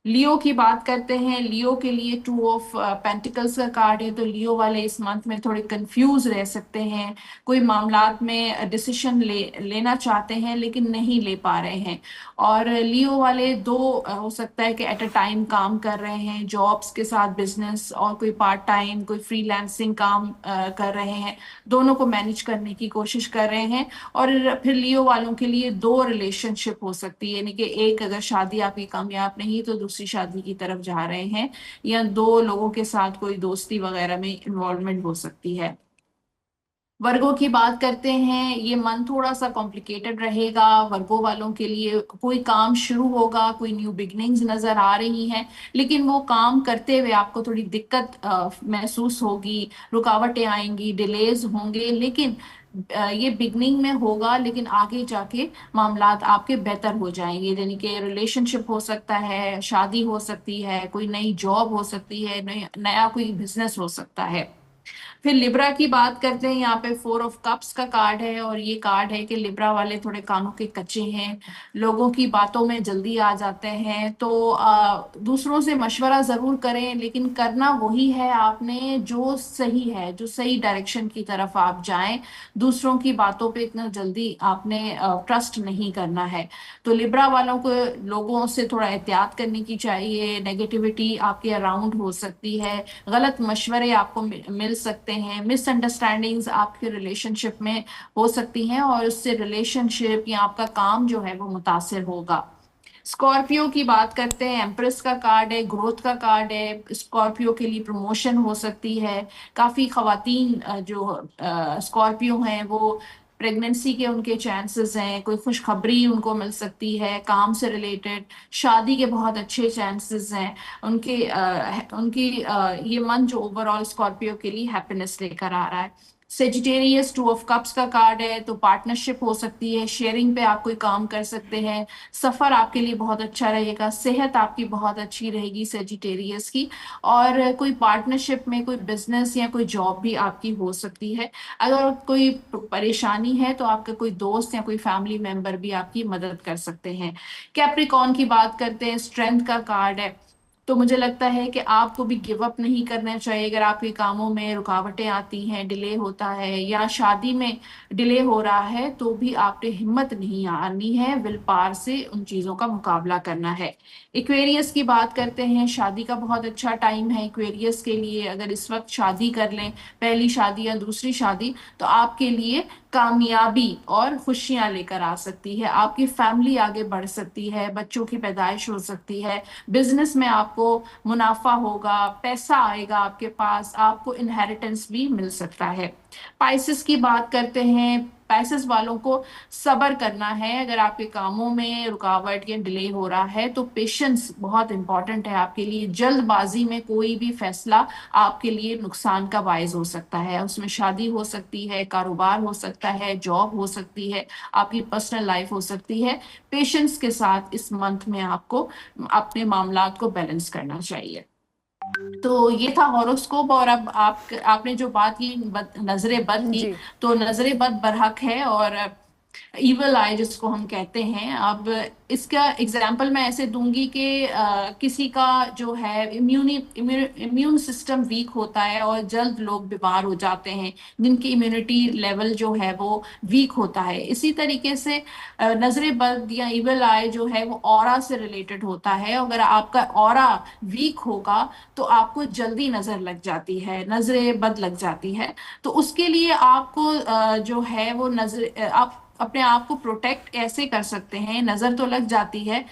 लियो की बात करते हैं। लियो के लिए 2 ऑफ पेंटिकल्स का कार्ड है, तो लियो वाले इस मंथ में थोड़े कंफ्यूज रह सकते हैं। कोई मामलात में डिसीशन लेना चाहते हैं लेकिन नहीं ले पा रहे हैं। और लियो वाले दो हो सकता है कि एट अ टाइम काम कर रहे हैं, जॉब्स के साथ बिजनेस, और कोई पार्ट टाइम कोई फ्रीलांसिंग काम कर रहे हैं। दोनों को मैनेज करने की कोशिश कर रहे हैं। और फिर लियो वालों के लिए 2 रिलेशनशिप हो सकती है, यानी कि एक अगर शादी आपकी कामयाब नहीं तो दूसरी शादी की तरफ जा रहे हैं, या 2 लोगों के साथ कोई दोस्ती वगैरह में इन्वॉल्वमेंट हो सकती है। वर्गों की बात करते हैं। ये मन थोड़ा सा कॉम्प्लिकेटेड रहेगा वर्गों वालों के लिए। कोई काम शुरू होगा, कोई न्यू बिगनिंग्स नजर आ रही हैं, लेकिन वो काम करते हुए आपको थोड़ी दिक्कत महसूस होगी, रुकावटें आएंगी, डिलेज होंगे, लेकिन ये बिगनिंग में होगा, लेकिन आगे जाके मामलात आपके बेहतर हो जाएंगे। यानी कि रिलेशनशिप हो सकता है, शादी हो सकती है, कोई नई जॉब हो सकती है, नया कोई बिजनेस हो सकता है। फिर लिब्रा की बात करते हैं। यहाँ पे 4 ऑफ कप्स का कार्ड है, और ये कार्ड है कि लिब्रा वाले थोड़े कानों के कच्चे हैं, लोगों की बातों में जल्दी आ जाते हैं। तो दूसरों से मशवरा जरूर करें, लेकिन करना वही है आपने जो सही है, जो सही डायरेक्शन की तरफ आप जाएं। दूसरों की बातों पे इतना जल्दी आपने ट्रस्ट नहीं करना है। तो लिब्रा वालों को लोगों से थोड़ा एहतियात करने की चाहिए। नेगेटिविटी आपके अराउंड हो सकती है, गलत मशवरे आपको मिल सकते हैं, मिसअंडरस्टैंडिंग्स आपके रिलेशनशिप में हो सकती हैं, और उससे रिलेशनशिप या आपका काम जो है वो मुतासिर होगा। स्कॉर्पियो की बात करते हैं। एम्प्रेस का कार्ड है, ग्रोथ का कार्ड है। स्कॉर्पियो के लिए प्रमोशन हो सकती है। काफी खवातीन जो स्कॉर्पियो हैं वो प्रेगनेंसी के उनके चांसेस हैं, कोई खुशखबरी उनको मिल सकती है काम से रिलेटेड, शादी के बहुत अच्छे चांसेस हैं उनके। ये मंथ जो ओवरऑल स्कॉर्पियो के लिए हैप्पीनेस लेकर आ रहा है। सेजिटेरियस 2 ऑफ कप्स का कार्ड है, तो पार्टनरशिप हो सकती है, शेयरिंग पे आप कोई काम कर सकते हैं, सफ़र आपके लिए बहुत अच्छा रहेगा, सेहत आपकी बहुत अच्छी रहेगी सेजिटेरियस की, और कोई पार्टनरशिप में कोई बिजनेस या कोई जॉब भी आपकी हो सकती है। अगर कोई परेशानी है तो आपका कोई दोस्त या कोई फैमिली मेंबर भी आपकी मदद कर सकते हैं। कैप्रिकॉर्न की बात करते हैं, स्ट्रेंथ का कार्ड है, तो मुझे लगता है कि आपको भी गिव अप नहीं करना चाहिए। अगर आपके कामों में रुकावटें आती हैं, डिले होता है या शादी में डिले हो रहा है, तो भी आपने हिम्मत नहीं हारनी है, विल पावर से उन चीज़ों का मुकाबला करना है। एक्वेरियस की बात करते हैं, शादी का बहुत अच्छा टाइम है एक्वेरियस के लिए। अगर इस वक्त शादी कर लें, पहली शादी या दूसरी शादी, तो आपके लिए कामयाबी और खुशियां लेकर आ सकती है, आपकी फैमिली आगे बढ़ सकती है, बच्चों की पैदाइश हो सकती है, बिजनेस में आपको मुनाफा होगा, पैसा आएगा आपके पास, आपको इनहेरिटेंस भी मिल सकता है। पाइसेस की बात करते हैं, पाइसेस वालों को सब्र करना है। अगर आपके कामों में रुकावट या डिले हो रहा है तो पेशेंस बहुत इंपॉर्टेंट है आपके लिए। जल्दबाजी में कोई भी फैसला आपके लिए नुकसान का बायस हो सकता है, उसमें शादी हो सकती है, कारोबार हो सकता है, जॉब हो सकती है, आपकी पर्सनल लाइफ हो सकती है। पेशेंस के साथ इस मंथ में आपको अपने मामलात को बैलेंस करना चाहिए। तो ये था हॉरोस्कोप। और अब आपने जो बात की नजरे बद की, तो नजरे बद बरहक है और इवल आई जिसको हम कहते हैं। अब इसका एग्जाम्पल मैं ऐसे दूंगी कि किसी का जो है इम्यून सिस्टम वीक होता है और जल्द लोग बीमार हो जाते हैं, जिनकी इम्यूनिटी लेवल जो है वो वीक होता है। इसी तरीके से नजरे बद या इवल आई जो है वो ऑरा से रिलेटेड होता है। अगर आपका ऑरा वीक होगा तो आपको जल्दी नजर लग जाती है, नजरे बद लग जाती है। तो उसके लिए आपको जो है वो आप अपने आप को प्रोटेक्ट ऐसे कर सकते हैं। नज़र तो लग जाती है,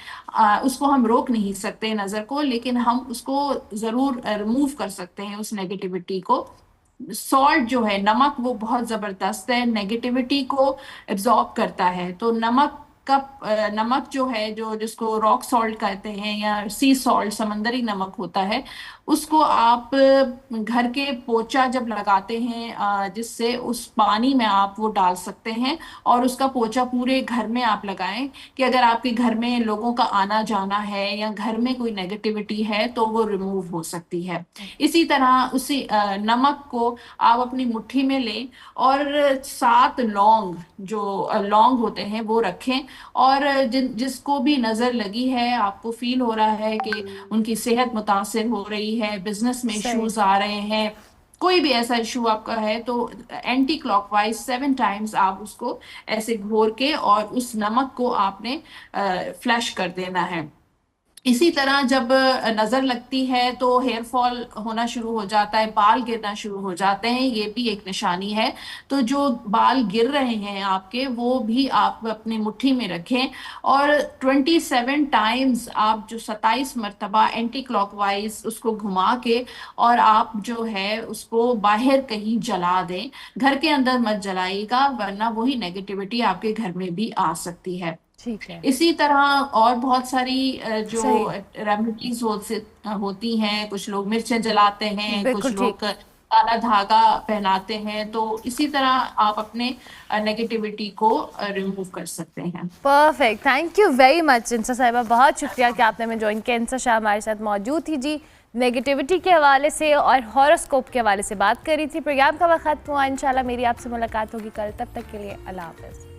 उसको हम रोक नहीं सकते नज़र को, लेकिन हम उसको ज़रूर रिमूव कर सकते हैं उस नेगेटिविटी को। सॉल्ट जो है, नमक, वो बहुत ज़बरदस्त है, नेगेटिविटी को एब्जॉर्ब करता है। तो नमक जो है, जिसको रॉक सॉल्ट कहते हैं या सी सॉल्ट, समंदरी नमक होता है, उसको आप घर के पोछा जब लगाते हैं, जिससे उस पानी में आप वो डाल सकते हैं और उसका पोछा पूरे घर में आप लगाएं कि अगर आपके घर में लोगों का आना जाना है या घर में कोई नेगेटिविटी है तो वो रिमूव हो सकती है। इसी तरह उसी नमक को आप अपनी मुट्ठी में लें और 7 लौंग, जो लौंग होते हैं, वो रखें। और जिसको भी नजर लगी है, आपको फील हो रहा है कि उनकी सेहत मुतासिर हो रही है, बिजनेस में इश्यूज आ रहे हैं, कोई भी ऐसा इशू आपका है, तो एंटी क्लॉकवाइज 7 टाइम्स आप उसको ऐसे घोर के और उस नमक को आपने फ्लैश कर देना है। इसी तरह जब नजर लगती है तो हेयर फॉल होना शुरू हो जाता है, बाल गिरना शुरू हो जाते हैं, ये भी एक निशानी है। तो जो बाल गिर रहे हैं आपके, वो भी आप अपनी मुट्ठी में रखें और 27 टाइम्स आप जो 27 मरतबा एंटी क्लॉकवाइज उसको घुमा के और आप जो है उसको बाहर कहीं जला दें। घर के अंदर मत जलाइएगा, वरना वही नेगेटिविटी आपके घर में भी आ सकती है। इसी तरह और बहुत सारी जो रेमेडीज होती हैं, कुछ लोग मिर्चें जलाते हैं, कुछ लोग काला धागा पहनाते हैं, तो इसी तरह आप अपने नेगेटिविटी को रिमूव कर सकते हैं। Perfect, thank you very much Insa Sahiba, बहुत शुक्रिया कि आपने हमें ज्वाइन किया। इंसा शाह हमारे साथ मौजूद थी जी, नेगेटिविटी के हवाले से और हॉरोस्कोप के हवाले से बात करी थी। प्रोग्राम का वक्त हुआ, इंशाल्लाह मेरी आपसे मुलाकात होगी कल, तब तक के लिए अल्लाह हाफ़िज़।